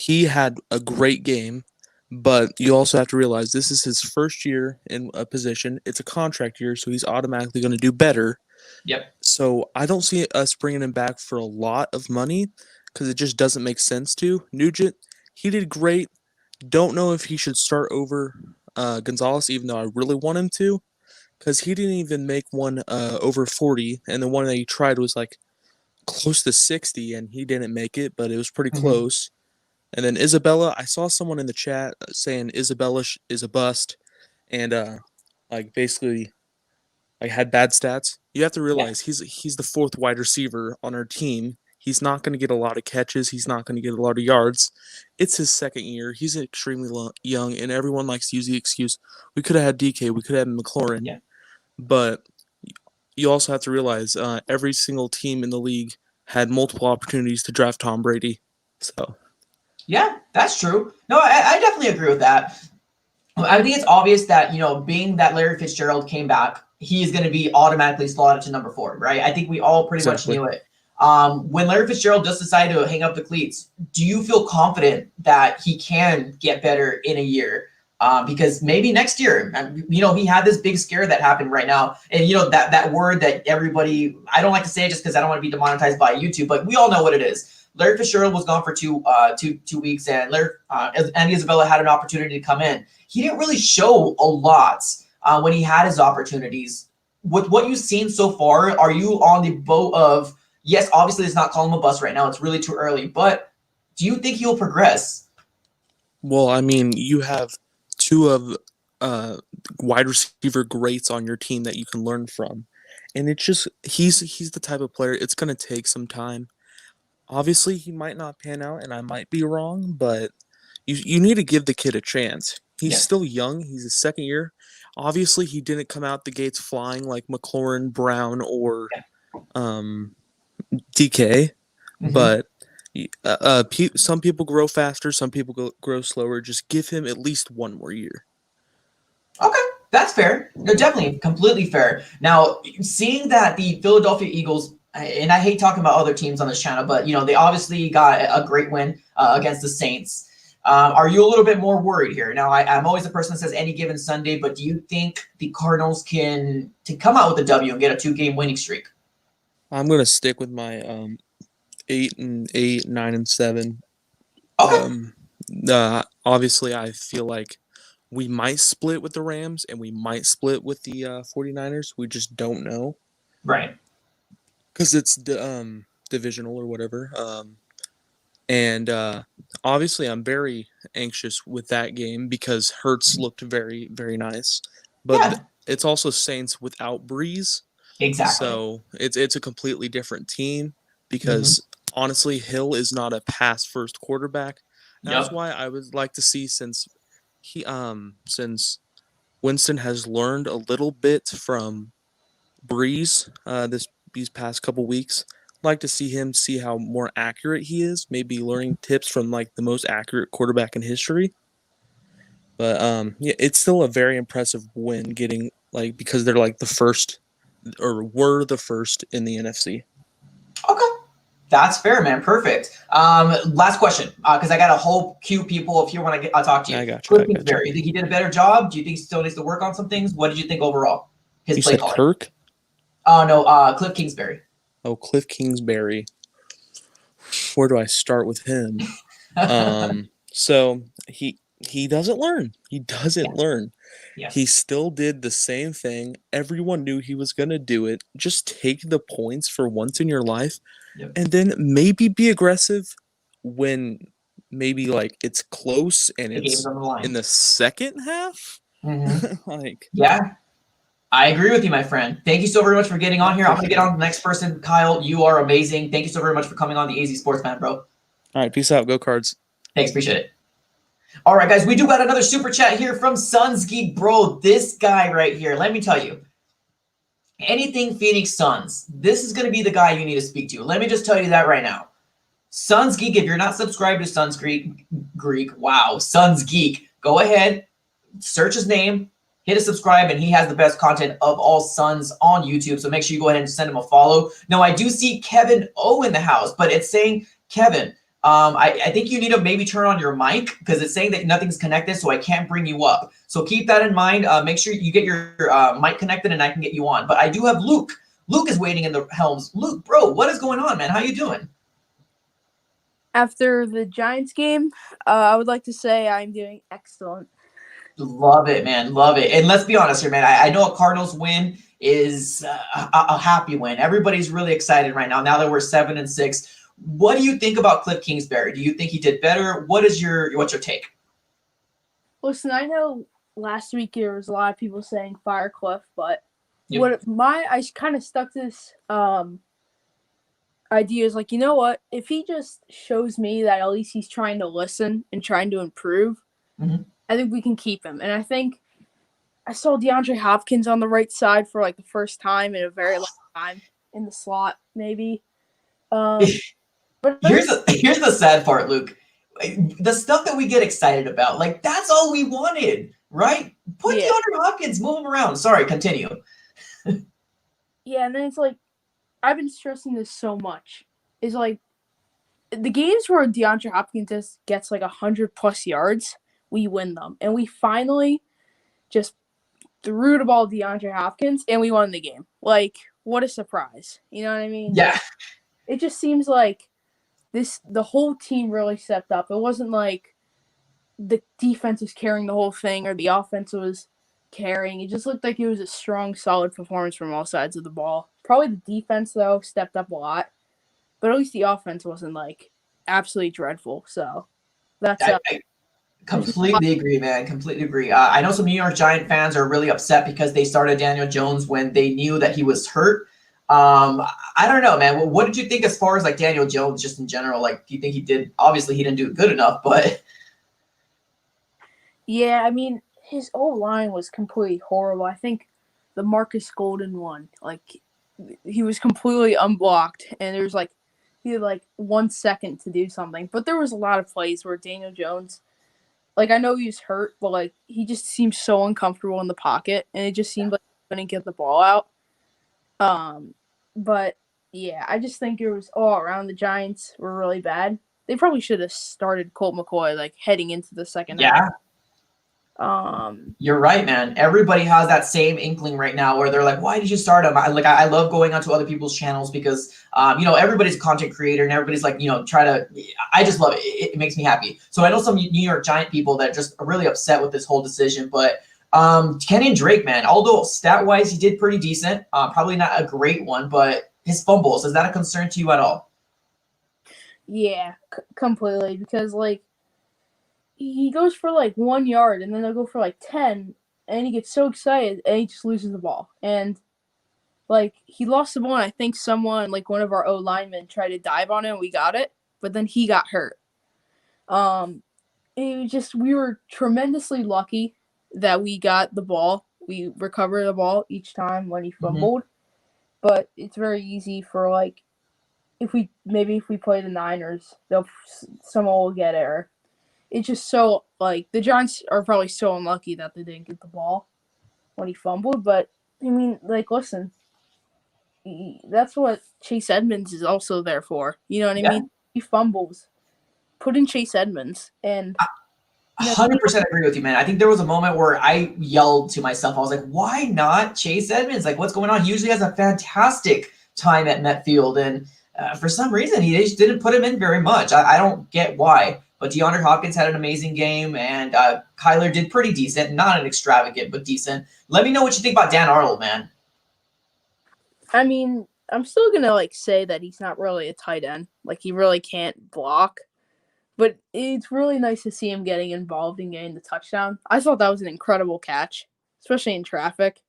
He had a great game, but you also have to realize this is his first year in a position. It's a contract year, so he's automatically going to do better. Yep. So I don't see us bringing him back for a lot of money because it just doesn't make sense to. Nugent, he did great. Don't know if he should start over Gonzalez, even though I really want him to. because he didn't even make one over 40, and the one that he tried was like close to 60, and he didn't make it, but it was pretty close. And then Isabella, I saw someone in the chat saying Isabella is a bust, and like basically like had bad stats. You have to realize he's the fourth wide receiver on our team. He's not going to get a lot of catches. He's not going to get a lot of yards. It's his second year. He's extremely young, and everyone likes to use the excuse, we could have had DK, we could have had McLaurin. Yeah. But you also have to realize every single team in the league had multiple opportunities to draft Tom Brady. So. Yeah, that's true. No, I definitely agree with that. I think it's obvious that, being that Larry Fitzgerald came back, he is going to be automatically slotted to number 4, right? I think we all pretty much knew it. When Larry Fitzgerald does decide to hang up the cleats, do you feel confident that he can get better in a year? Because maybe next year, he had this big scare that happened right now. And, that word that everybody, I don't like to say it just because I don't want to be demonetized by YouTube, but we all know what it is. Larry Fitzgerald was gone for two weeks, and Andy Isabella had an opportunity to come in. He didn't really show a lot when he had his opportunities. With what you've seen so far, are you on the boat of, yes, obviously it's not calling him a bust right now. It's really too early. But do you think he'll progress? Well, I mean, you have two of wide receiver greats on your team that you can learn from. And it's just he's the type of player, it's going to take some time. Obviously, he might not pan out, and I might be wrong, but you need to give the kid a chance. He's still young. He's his second year. Obviously, he didn't come out the gates flying like McLaurin, Brown, or DK, but some people grow faster, some people grow slower. Just give him at least one more year. Okay, that's fair. No, definitely, completely fair. Now, seeing that the Philadelphia Eagles, and I hate talking about other teams on this channel, but they obviously got a great win against the Saints. Are you a little bit more worried here? Now, I'm always the person that says any given Sunday, but do you think the Cardinals can come out with a W and get a 2-game winning streak? I'm gonna stick with my 8-8, 9-7. Okay. Obviously, I feel like we might split with the Rams and we might split with the 49ers. We just don't know. Right. Because it's divisional or whatever. And obviously, I'm very anxious with that game because Hurts looked very, very nice. But it's also Saints without Breeze. Exactly. So it's a completely different team because honestly, Hill is not a pass-first quarterback. That's why I would like to see since Winston has learned a little bit from Breeze these past couple weeks. I'd like to see how more accurate he is. Maybe learning tips from like the most accurate quarterback in history. But it's still a very impressive win getting because they're like the first or were the first in the NFC. Okay. That's fair, man. Perfect. Last question, because I got a whole queue of people if you want to talk to you. I got you. Cliff Kingsbury, you think he did a better job? Do you think he still needs to work on some things? What did you think overall? You said Kirk? Oh, no, Cliff Kingsbury. Oh, Cliff Kingsbury. Where do I start with him? So he doesn't learn. He doesn't learn. Yes. He still did the same thing. Everyone knew he was going to do it. Just take the points for once in your life and then maybe be aggressive when maybe it's close and it's in the second half. Yeah, I agree with you, my friend. Thank you so very much for getting on here. I'm going to get on to the next person. Kyle, you are amazing. Thank you so very much for coming on the AZ Sports Fan, bro. All right, peace out. Go Cards. Thanks, appreciate it. All right, guys, we do got another super chat here from Suns Geek, bro. This guy right here, let me tell you, anything Phoenix Suns, this is going to be the guy you need to speak to. Let me just tell you that right now. Suns Geek, if you're not subscribed to Suns Geek, go ahead, search his name, hit a subscribe, and he has the best content of all Suns on YouTube. So make sure you go ahead and send him a follow. Now, I do see Kevin O in the house, but it's saying, Kevin, I think you need to maybe turn on your mic because it's saying that nothing's connected, so I can't bring you up. So keep that in mind. Make sure you get your mic connected and I can get you on. But I do have Luke. Luke is waiting in the helms. Luke, bro, what is going on, man? How you doing? After the Giants game, I would like to say I'm doing excellent. Love it, man. Love it. And let's be honest here, man. I know a Cardinals win is a happy win. Everybody's really excited right now. Now that we're 7-6, what do you think about Cliff Kingsbury? Do you think he did better? What's your take? Listen, I know last week there was a lot of people saying fire Cliff, but Yep. I kind of stuck to this idea is like, you know what? If he just shows me that at least he's trying to listen and trying to improve, I think we can keep him. And I think I saw DeAndre Hopkins on the right side for like the first time in a very long time in the slot, maybe. But here's the sad part, Luke. The stuff that we get excited about, like that's all we wanted, right? Put DeAndre Hopkins, move him around. Sorry, continue. Yeah, and then it's like I've been stressing this so much. Is like the games where DeAndre Hopkins just gets like 100+ yards, we win them, and we finally just threw the ball to DeAndre Hopkins and we won the game. Like, what a surprise! You know what I mean? Yeah. It just seems like the whole team really stepped up. It wasn't like the defense was carrying the whole thing or the offense was carrying. It just looked like it was a strong, solid performance from all sides of the ball. Probably the defense, though, stepped up a lot. But at least the offense wasn't, like, absolutely dreadful. So that's I completely agree, man. Completely agree. I know some New York Giant fans are really upset because they started Daniel Jones when they knew that he was hurt. I don't know, man. What did you think as far as like Daniel Jones just in general? Like, do you think he did? Obviously, he didn't do good enough, but yeah, I mean, his O-line was completely horrible. I think the Marcus Golden one, like, he was completely unblocked, and there was like he had like 1 second to do something. But there was a lot of plays where Daniel Jones, like, I know he was hurt, but like he just seemed so uncomfortable in the pocket, and it just seemed like he couldn't get the ball out. But yeah, I just think it was all around the Giants were really bad. They probably should have started Colt McCoy like heading into the second half. You're right, man. Everybody has that same inkling right now where they're like, why did you start him? I love going onto other people's channels because, everybody's a content creator and everybody's like, I just love it. It makes me happy. So I know some New York Giant people that just are really upset with this whole decision, but Kenyon Drake, man, although stat-wise he did pretty decent, probably not a great one, but his fumbles, is that a concern to you at all? Yeah, completely, because like he goes for like 1 yard and then they'll go for like 10 and he gets so excited and he just loses the ball. And like he lost the ball and I think someone, like one of our O linemen, tried to dive on him. We got it, but then he got hurt. It was just, we were tremendously lucky that we got the ball. We recovered the ball each time when he fumbled. But it's very easy for like if we play the Niners, someone will get it. Or it's just so like the Giants are probably so unlucky that they didn't get the ball when he fumbled. But I mean, like, listen, that's what Chase Edmonds is also there for. You know what I mean? He fumbles. Put in Chase Edmonds and. 100% agree with you, man. I think there was a moment where I yelled to myself. I was like, why not Chase Edmonds? Like, what's going on? He usually has a fantastic time at Metfield, and for some reason, he just didn't put him in very much. I don't get why. But DeAndre Hopkins had an amazing game, and Kyler did pretty decent. Not an extravagant, but decent. Let me know what you think about Dan Arnold, man. I mean, I'm still going to, like, say that he's not really a tight end. Like, he really can't block. But it's really nice to see him getting involved and getting the touchdown. I thought that was an incredible catch, especially in traffic.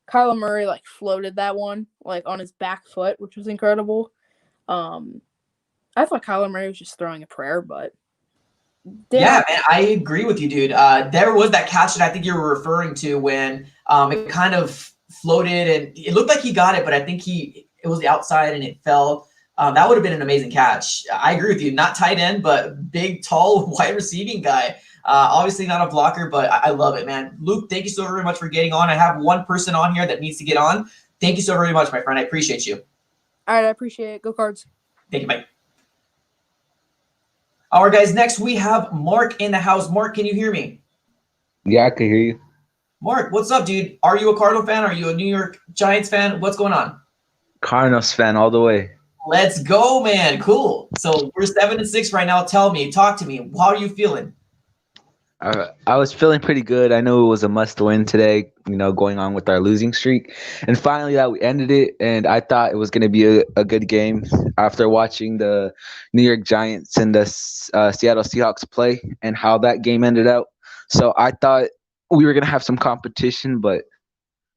Kyler Murray, like, floated that one, like, on his back foot, which was incredible. I thought Kyler Murray was just throwing a prayer, but... Yeah, man, I agree with you, dude. There was that catch that I think you were referring to when it kind of floated, and it looked like he got it, but I think it was the outside and it fell. That would have been an amazing catch. I agree with you. Not tight end, but big, tall, wide receiving guy. Obviously not a blocker, but I love it, man. Luke, thank you so very much for getting on. I have one person on here that needs to get on. Thank you so very much, my friend. I appreciate you. All right, I appreciate it. Go Cards. Thank you, Mike. All right, guys, next we have Mark in the house. Mark, can you hear me? Yeah, I can hear you. Mark, what's up, dude? Are you a Cardinal fan? Are you a New York Giants fan? What's going on? Cardinals fan all the way. Let's go, man. Cool. So we're 7-6 right now. Talk to me. How are you feeling? I was feeling pretty good. I knew it was a must-win today, going on with our losing streak. And finally that we ended it, and I thought it was going to be a good game after watching the New York Giants and the Seattle Seahawks play and how that game ended out. So I thought we were going to have some competition, but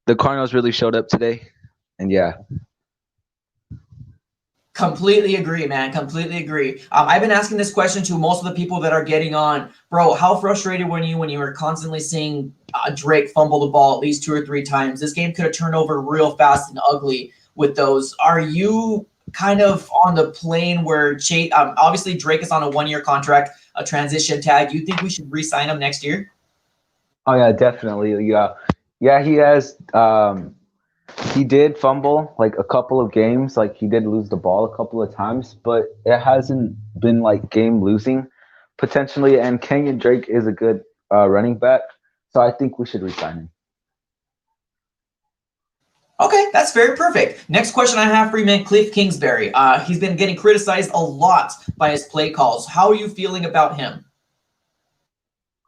the Cardinals really showed up today. And yeah. Completely agree, man. Completely agree. I've been asking this question to most of the people that are getting on. Bro, how frustrated were you when you were constantly seeing Drake fumble the ball at least 2 or 3 times? This game could have turned over real fast and ugly with those. Are you kind of on the plane where obviously Drake is on a 1-year contract, a transition tag. Do you think we should re-sign him next year? Oh yeah, definitely. Yeah, he has. He did fumble like a couple of games. Like he did lose the ball a couple of times, but it hasn't been like game losing potentially. And Kenyon Drake is a good running back, so I think we should resign him. Okay, that's very perfect. Next question I have for you, man, Cliff Kingsbury. He's been getting criticized a lot by his play calls. How are you feeling about him?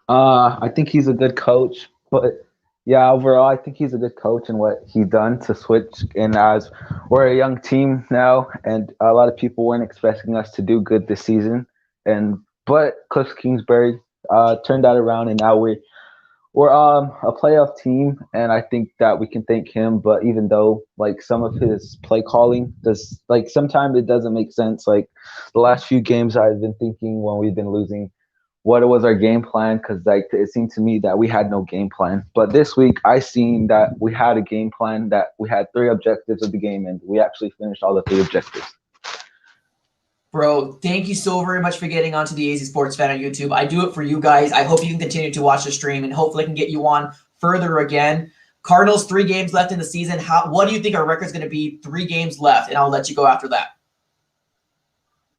I think he's a good coach, but yeah, overall, I think he's a good coach and what he done to switch. And as we're a young team now, and a lot of people weren't expecting us to do good this season, but Cliff Kingsbury turned that around, and now we're a playoff team, and I think that we can thank him. But even though like some of his play calling does, like sometimes it doesn't make sense. Like the last few games, I've been thinking when we've been losing, what was our game plan? Because like it seemed to me that we had no game plan. But this week, I seen that we had a game plan. That we had 3 objectives of the game, and we actually finished all the 3 objectives. Bro, thank you so very much for getting onto the AZ Sports Fan on YouTube. I do it for you guys. I hope you can continue to watch the stream, and hopefully I can get you on further again. Cardinals, 3 games left in the season. What do you think our record's going to be? 3 games left, and I'll let you go after that.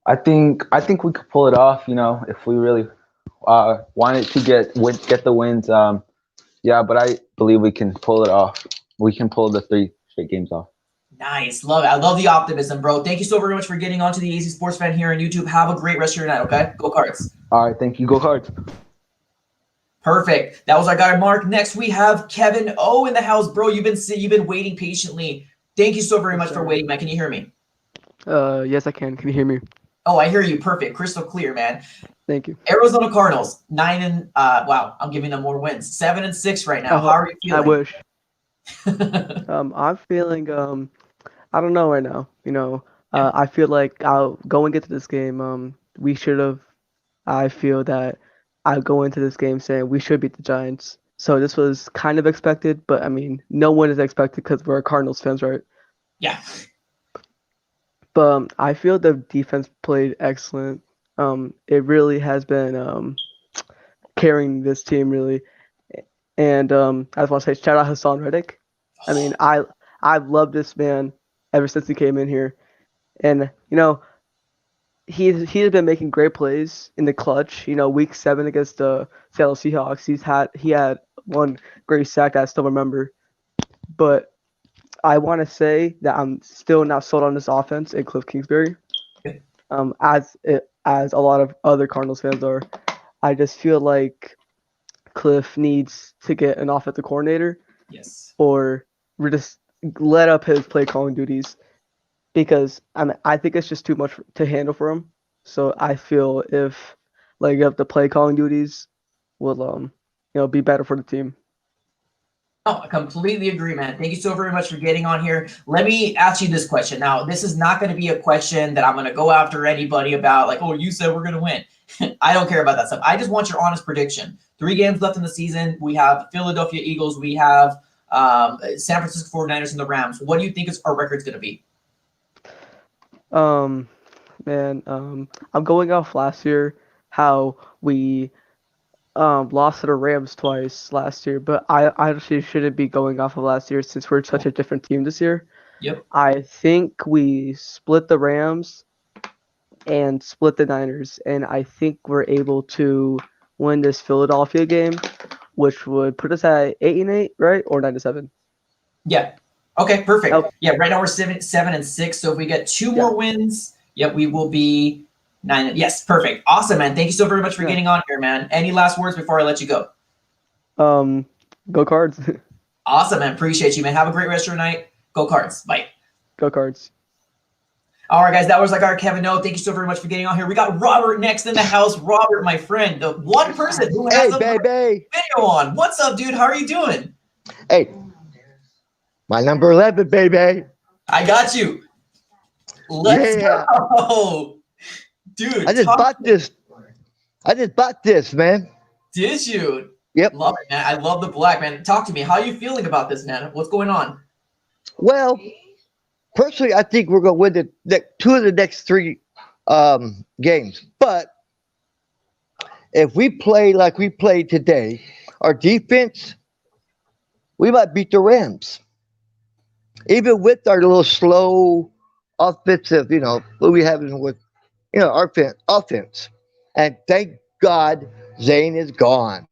I think we could pull it off. If we really wanted to get the wins. Yeah, but I believe we can pull it off. We can pull the 3 straight games off. Nice. Love it. I love the optimism, bro. Thank you so very much for getting onto the AZ Sports Fan here on YouTube. Have a great rest of your night, okay? Go Cards. All right, thank you. Go Cards. Perfect. That was our guy, Mark. Next, we have Kevin O in the house. Bro, you've been waiting patiently. Thank you so very much for waiting, man. Can you hear me? Yes, I can. Can you hear me? Oh, I hear you. Perfect. Crystal clear, man. Thank you. Arizona Cardinals, 9 and wow, I'm giving them more wins. 7 and 6 right now. How are you feeling? I wish. I'm feeling I don't know right now. I feel like I'll go and get to this game. We should have. I feel that I go into this game saying we should beat the Giants. So this was kind of expected, but I mean, no one is expected because we're Cardinals fans, right? Yeah. But I feel the defense played excellent. It really has been carrying this team really. And I just want to say shout out Hassan Reddick. I mean, I've loved this man ever since he came in here, and he's been making great plays in the clutch. Week 7 against the Seattle Seahawks, he had one great sack that I still remember. But I want to say that I'm still not sold on this offense and Cliff Kingsbury, as a lot of other Cardinals fans are. I just feel like Cliff needs to get an offensive coordinator. Yes. Or just let up his play calling duties, because I think it's just too much to handle for him. So I feel if the play calling duties will be better for the team. Oh, I completely agree, man. Thank you so very much for getting on here. Let me ask you this question. Now, this is not going to be a question that I'm going to go after anybody about, like, oh, you said we're going to win. I don't care about that stuff. I just want your honest prediction. 3 games left in the season. We have the Philadelphia Eagles. We have San Francisco 49ers and the Rams. What do you think our record's going to be? I'm going off last year, how we lost to the Rams twice last year, but I actually shouldn't be going off of last year since we're such a different team this year. Yep. I think we split the Rams and split the Niners, and I think we're able to win this Philadelphia game, which would put us at 8-8, right? Or 9-7. Yeah. Okay, perfect. Oh. Yeah, right now we're 7 and 6. So if we get 2 more wins, we will be 9. Yes, perfect. Awesome, man. Thank you so very much for getting on here, man. Any last words before I let you go? Go Cards. Awesome, man. Appreciate you, man. Have a great rest of your night. Go Cards. Bye. Go Cards. All right, guys, that was our Kevin No. Thank you so very much for getting on here. We got Robert next in the house. Robert, my friend, the one person who has a video on. What's up, dude? How are you doing? Hey, my number 11, baby. I got you. Let's go. Dude, I just bought this. I just bought this, man. Did you? Yep. Love it, man. I love the black, man. Talk to me. How are you feeling about this, man? What's going on? Well, personally, I think we're going to win the 2 of the next 3 games. But if we play like we played today, our defense, we might beat the Rams. Even with our little slow offensive, what we have with, our offense. And thank God Zane is gone.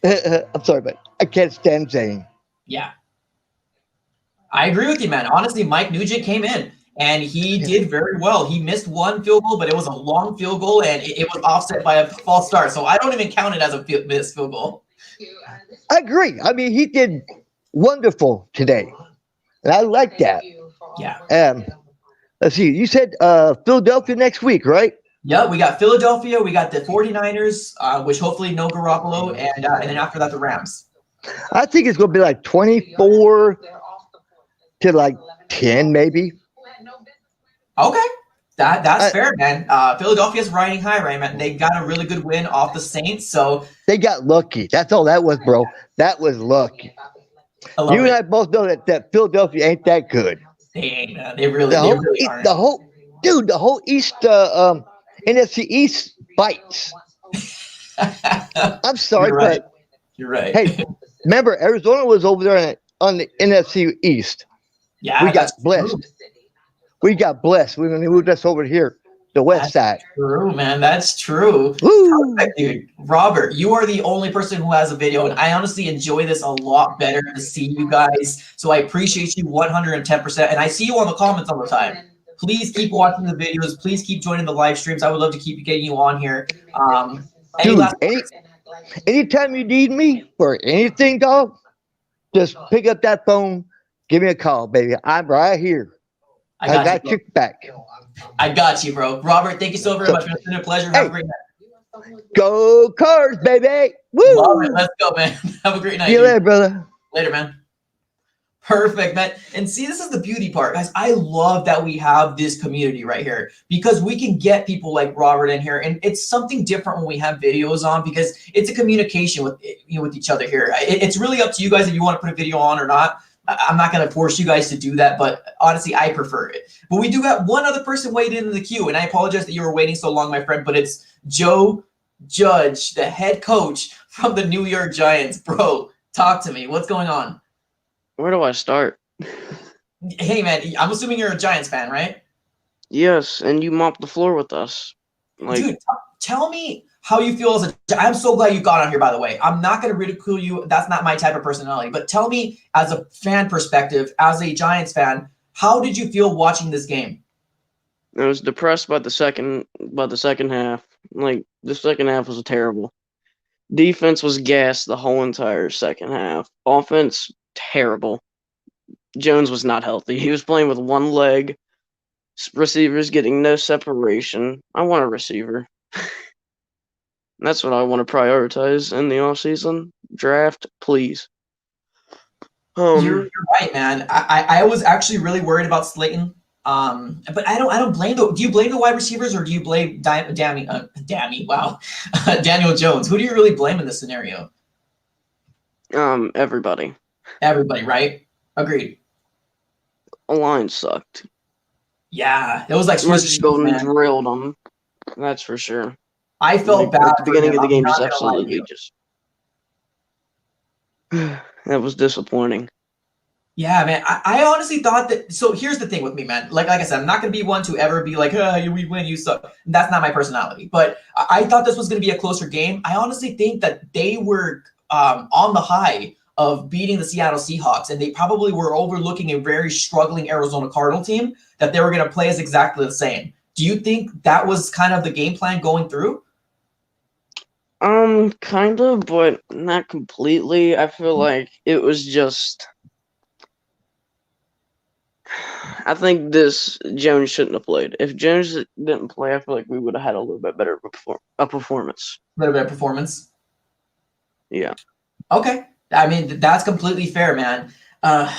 I'm sorry, but I can't stand Zane. Yeah. I agree with you, man. Honestly, Mike Nugent came in and he did very well. He missed 1 field goal, but it was a long field goal and it was offset by a false start. So I don't even count it as a missed field goal. I agree. I mean, he did wonderful today. And I like that. Yeah. Let's see. You said Philadelphia next week, right? Yeah, we got Philadelphia. We got the 49ers, which hopefully no Garoppolo. And then after that, the Rams. I think it's going to be like 24 to like 10, maybe. Okay. That's fair, man. Philadelphia's riding high, right, man? They got a really good win off the Saints, so they got lucky. That's all that was, bro. That was lucky. You and I both know that Philadelphia ain't that good. They ain't, man. They really aren't. The whole East NFC East bites. I'm sorry, but you're right. Hey, remember Arizona was over there on the NFC East. Yeah, we got blessed. True. We got blessed. We moved us over here, the west side. True, man. That's true. Perfect, dude. Robert, you are the only person who has a video, and I honestly enjoy this a lot better to see you guys. So I appreciate you 110%, and I see you on the comments all the time. Please keep watching the videos. Please keep joining the live streams. I would love to keep getting you on here. Dude, anytime you need me for anything, dog, just pick up that phone. Give me a call, baby. I'm right here. I got you back. I got you, bro. Robert, thank you so very much. It's been a pleasure. Have a great night. Go Cards, baby. Woo! Love it. Let's go, man. Have a great night. See you later, brother. Later, man. Perfect, man. And see, this is the beauty part, guys. I love that we have this community right here because we can get people like Robert in here, and it's something different when we have videos on because it's a communication with with each other here. It's really up to you guys if you want to put a video on or not. I'm not going to force you guys to do that, but honestly, I prefer it. But we do got one other person waiting in the queue, and I apologize that you were waiting so long, my friend, but it's Joe Judge, the head coach from the New York Giants. Bro, talk to me. What's going on? Where do I start? Hey, man, I'm assuming you're a Giants fan, right? Yes, and you mopped the floor with us. Dude, tell me how you feel as a. I'm so glad you got on here, by the way. I'm not going to ridicule you. That's not my type of personality. But tell me, as a fan perspective, as a Giants fan, how did you feel watching this game? I was depressed by the second half. Like, the second half was terrible. Defense was gassed the whole entire second half. Offense, terrible. Jones was not healthy. He was playing with one leg. Receivers getting no separation. I want a receiver. That's what I want to prioritize in the offseason. Draft, please. You're right, man. I was actually really worried about Slayton. But I don't blame do you blame the wide receivers or do you blame Daniel Jones? Who do you really blame in this scenario? Everybody. Everybody, right? Agreed. The line sucked. Yeah, it was like Swiss Golden drilled them. That's for sure. I felt bad at the beginning of the game. Just absolutely just. That was disappointing. Yeah, man. I honestly thought that. So here's the thing with me, man. Like I said, I'm not gonna be one to ever be like, we win, you suck. That's not my personality. But I thought this was gonna be a closer game. I honestly think that they were on the high of beating the Seattle Seahawks, and they probably were overlooking a very struggling Arizona Cardinal team that they were gonna play as exactly the same. Do you think that was kind of the game plan going through? Kind of, but not completely. I feel like it was just. I think this Jones shouldn't have played. If Jones didn't play, I feel like we would have had a little bit better of a performance. A little bit of performance. Yeah. Okay. I mean, that's completely fair, man. I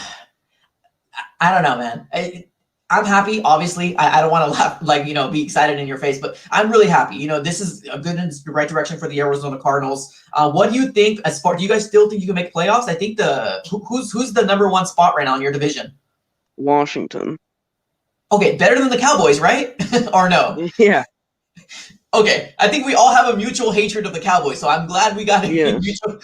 don't know, man. I'm happy. Obviously, I don't want to laugh, like, be excited in your face, but I'm really happy. This is a good in the right direction for the Arizona Cardinals. What do you think? Do you guys still think you can make playoffs? I think who's the number one spot right now in your division? Washington. Okay, better than the Cowboys, right? Or no? Yeah. Okay, I think we all have a mutual hatred of the Cowboys, so I'm glad we got a mutual.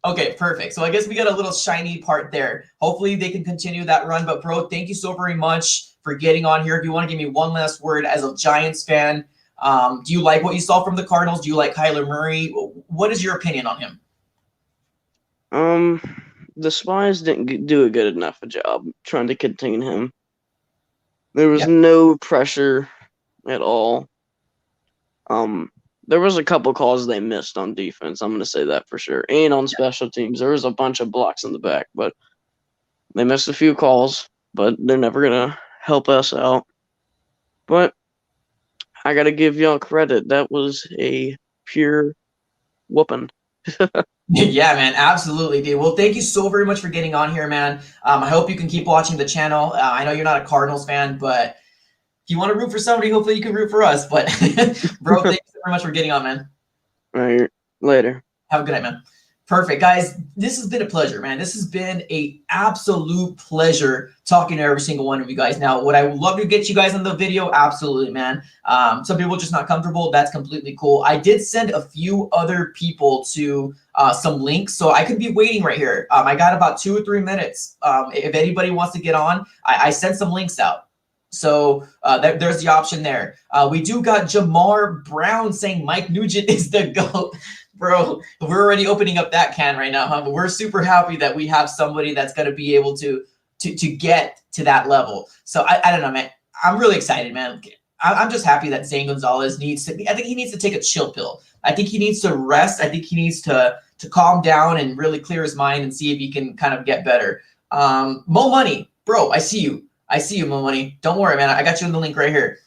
Okay, perfect. So I guess we got a little shiny part there. Hopefully they can continue that run. But bro, thank you so very much for getting on here. If you want to give me one last word as a Giants fan, do you like what you saw from the Cardinals? Do you like Kyler Murray? What is your opinion on him? The Spies didn't do a good enough a job trying to contain him. There was no pressure at all. There was a couple calls they missed on defense. I'm going to say that for sure. And on special teams, there was a bunch of blocks in the back, but they missed a few calls, but they're never going to help us out. But I got to give y'all credit. That was a pure whooping. Yeah, man, absolutely, dude. Well, thank you so very much for getting on here, man. I hope you can keep watching the channel. I know you're not a Cardinals fan, but if you want to root for somebody, hopefully you can root for us. But, bro, thank you so very much for getting on, man. All right, later. Have a good night, man. Perfect, guys. This has been a pleasure, man. This has been an absolute pleasure talking to every single one of you guys. Now, would I love to get you guys on the video? Absolutely, man. Some people just not comfortable. That's completely cool. I did send a few other people to some links, so I could be waiting right here. I got about 2 or 3 minutes. If anybody wants to get on, I sent some links out. So there's the option there. We do got Jamar Brown saying Mike Nugent is the GOAT. Bro, we're already opening up that can right now, huh? But we're super happy that we have somebody that's going to be able to get to that level. So I don't know, man. I'm really excited, man. I'm just happy that Zane Gonzalez I think he needs to take a chill pill. I think he needs to rest. I think he needs to calm down and really clear his mind and see if he can kind of get better. Mo Money, bro, I see you. Mo Money. Don't worry, man. I got you in the link right here.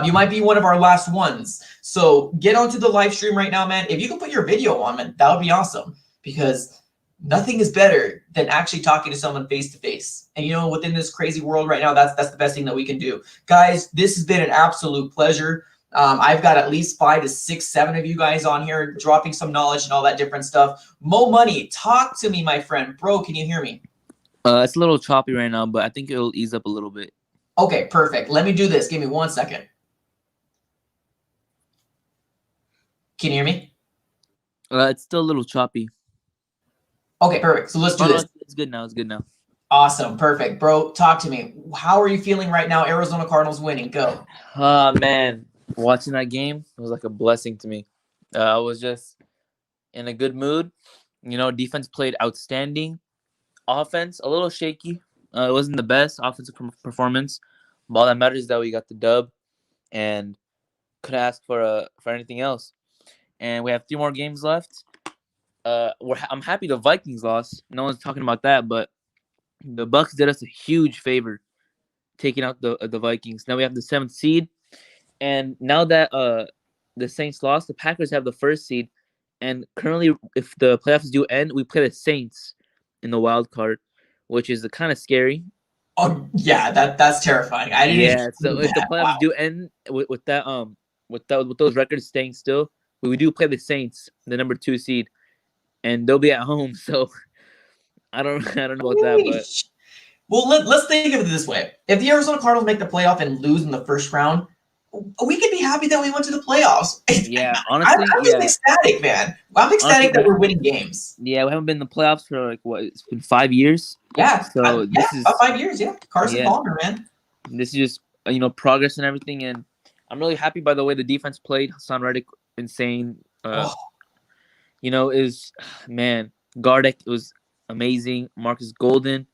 You might be one of our last ones. So get onto the live stream right now, man. If you can put your video on, man, that would be awesome, because nothing is better than actually talking to someone face to face. And within this crazy world right now, that's the best thing that we can do. Guys, this has been an absolute pleasure. I've got at least 5 to 6, 7 of you guys on here dropping some knowledge and all that different stuff. Mo Money, talk to me, my friend. Bro, can you hear me? It's a little choppy right now, but I think it'll ease up a little bit. Okay, perfect. Let me do this. Give me 1 second. Can you hear me? It's still a little choppy. Okay, perfect. So let's do this. It's good now. It's good now. Awesome. Perfect. Bro, talk to me. How are you feeling right now? Arizona Cardinals winning. Go. Man. Watching that game was like a blessing to me. I was just in a good mood. Defense played outstanding. Offense, a little shaky. It wasn't the best offensive performance. But all that matters is that we got the dub and couldn't ask for anything else. And we have 3 more games left. I'm happy the Vikings lost. No one's talking about that, but the Bucks did us a huge favor taking out the Vikings. Now we have the 7th seed. And now that the Saints lost, the Packers have the 1st seed. And currently, if the playoffs do end, we play the Saints in the wild card, which is kind of scary. Oh yeah, that's terrifying. I didn't. Yeah, so if the playoffs do end with those records staying still, we do play the Saints, the number 2 seed, and they'll be at home. So I don't know about that, but well, let's think of it this way: if the Arizona Cardinals make the playoff and lose in the first round, we could be happy that we went to the playoffs. Yeah, honestly, I'm just ecstatic, man. I'm ecstatic that we're winning games. Yeah, we haven't been in the playoffs for it's been 5 years. Yeah, so this is about 5 years. Yeah, Carson Palmer, man. This is just progress and everything, and I'm really happy by the way the defense played. Hassan Reddick, insane. Gardeck was amazing. Marcus Golden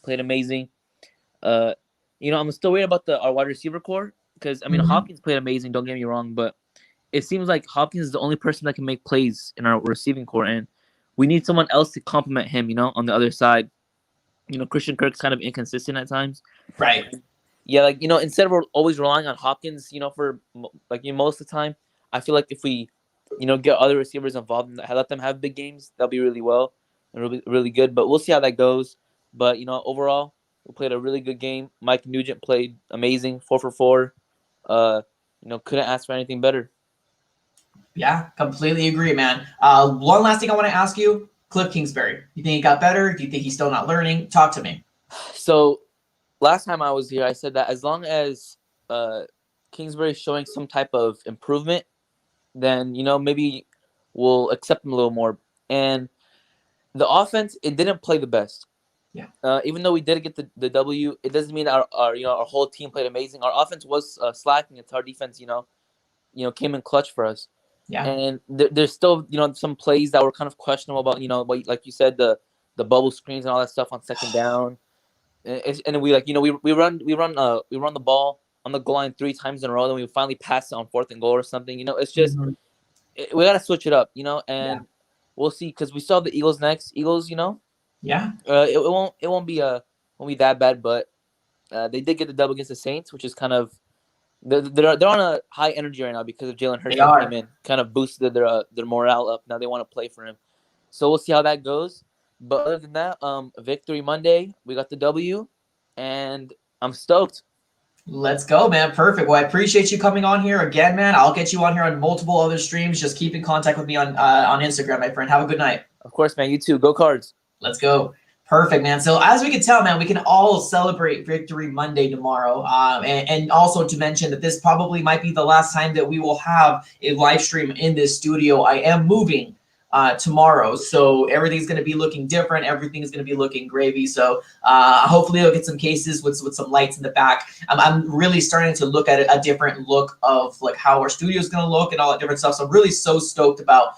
played amazing. I'm still worried about our wide receiver core because, Hopkins played amazing, don't get me wrong, but it seems like Hopkins is the only person that can make plays in our receiving core, and we need someone else to complement him, on the other side. Christian Kirk's kind of inconsistent at times. Right. Yeah, instead of always relying on Hopkins, for most of the time, I feel like if we, get other receivers involved and let them have big games, that'll be really well and really, really good. But we'll see how that goes. But, overall, we played a really good game. Mike Nugent played amazing, 4 for 4. Couldn't ask for anything better. Yeah, completely agree, man. One last thing I want to ask you, Cliff Kingsbury. You think he got better? Do you think he's still not learning? Talk to me. So last time I was here, I said that as long as Kingsbury is showing some type of improvement, then, maybe we'll accept him a little more. And the offense, it didn't play the best. Yeah. Even though we did get the W, it doesn't mean our whole team played amazing. Our offense was slacking. It's our defense, came in clutch for us. Yeah. And there's still, some plays that were kind of questionable about, like you said, the bubble screens and all that stuff on second down. And we we run the ball on the goal line 3 times in a row, then we finally pass it on 4th and goal or something. It's just we gotta switch it up, and we'll see because we still have the Eagles next. Eagles, Yeah. It won't be that bad, but they did get the dub against the Saints, which is kind of they're on a high energy right now because of Jalen Hurts came in, kind of boosted their morale up. Now they want to play for him, so we'll see how that goes. But other than that, victory Monday, we got the W, and I'm stoked. Let's go, man. Perfect. Well, I appreciate you coming on here again, man. I'll get you on here on multiple other streams. Just keep in contact with me on Instagram, my friend. Have a good night. Of course, man. You too. Go Cards. Let's go. Perfect, man. So as we can tell, man, we can all celebrate Victory Monday tomorrow. And also to mention that this probably might be the last time that we will have a live stream in this studio. I am moving tomorrow, so everything's going to be looking different. Everything is going to be looking gravy. So hopefully I'll get some cases with some lights in the back. I'm really starting to look at a different look of like how our studio is going to look and all that different stuff. So I'm really so stoked about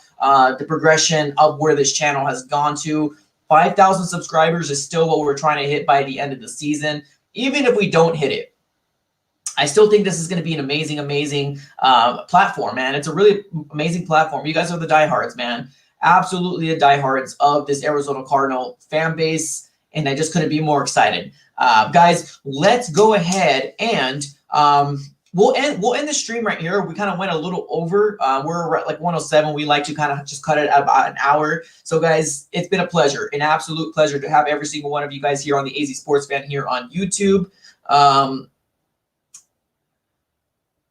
the progression of where this channel has gone to. 5,000 subscribers is still what we're trying to hit by the end of the season. Even if we don't hit it, I still think this is going to be an amazing platform, man. It's a really amazing platform. You guys are the diehards, man. Absolutely the diehards of this Arizona Cardinal fan base, and I just couldn't be more excited. Guys, let's go ahead and we'll end the stream right here. We kind of went a little over. We're at like 107. We like to kind of just cut it at about an hour. So guys, it's been a pleasure, an absolute pleasure to have every single one of you guys here on the AZ Sports Fan here on YouTube.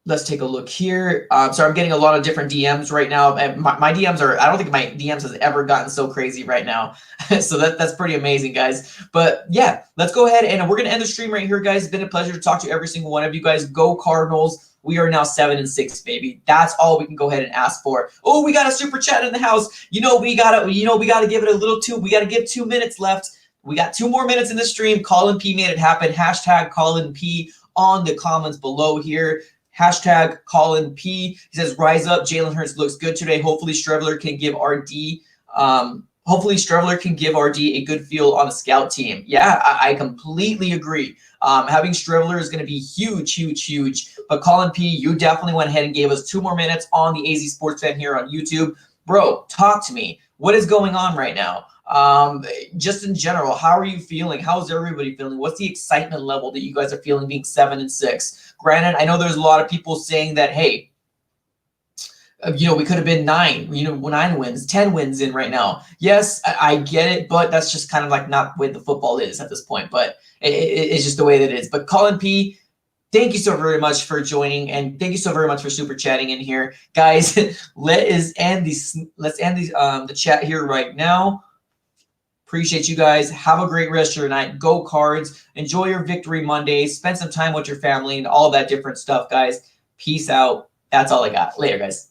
Let's take a look here. So I'm getting a lot of different DMs right now. And my DMs are, I don't think my DMs has ever gotten so crazy right now. So that's pretty amazing, guys. But yeah, let's go ahead and we're going to end the stream right here, guys. It's been a pleasure to talk to every single one of you guys. Go Cardinals. We are now 7-6, baby. That's all we can go ahead and ask for. Oh, we got a super chat in the house. We gotta give it a little we gotta give 2 minutes left. We got 2 more minutes in the stream. Colin P made it happen. Hashtag Colin P on the comments below here. Hashtag Colin P. He says, rise up. Jalen Hurts looks good today. Hopefully Streveler can give RD a good feel on the scout team. Yeah, I completely agree. Having Streveler is going to be huge. But Colin P, you definitely went ahead and gave us 2 more minutes on the AZ Sports Fan here on YouTube. Bro, talk to me. What is going on right now? Just in general, how are you feeling? How's everybody feeling? What's the excitement level that you guys are feeling being 7-6? Granted, I know there's a lot of people saying that, hey, we could have been 9 wins, 10 wins in right now. Yes, I get it, but that's just kind of like not the way the football is at this point. But it's just the way that it is. But Colin P, thank you so very much for joining, and thank you so very much for super chatting in here, guys. Let's end the chat here right now. Appreciate you guys. Have a great rest of your night. Go Cards. Enjoy your Victory Monday. Spend some time with your family and all that different stuff, guys. Peace out. That's all I got. Later, guys.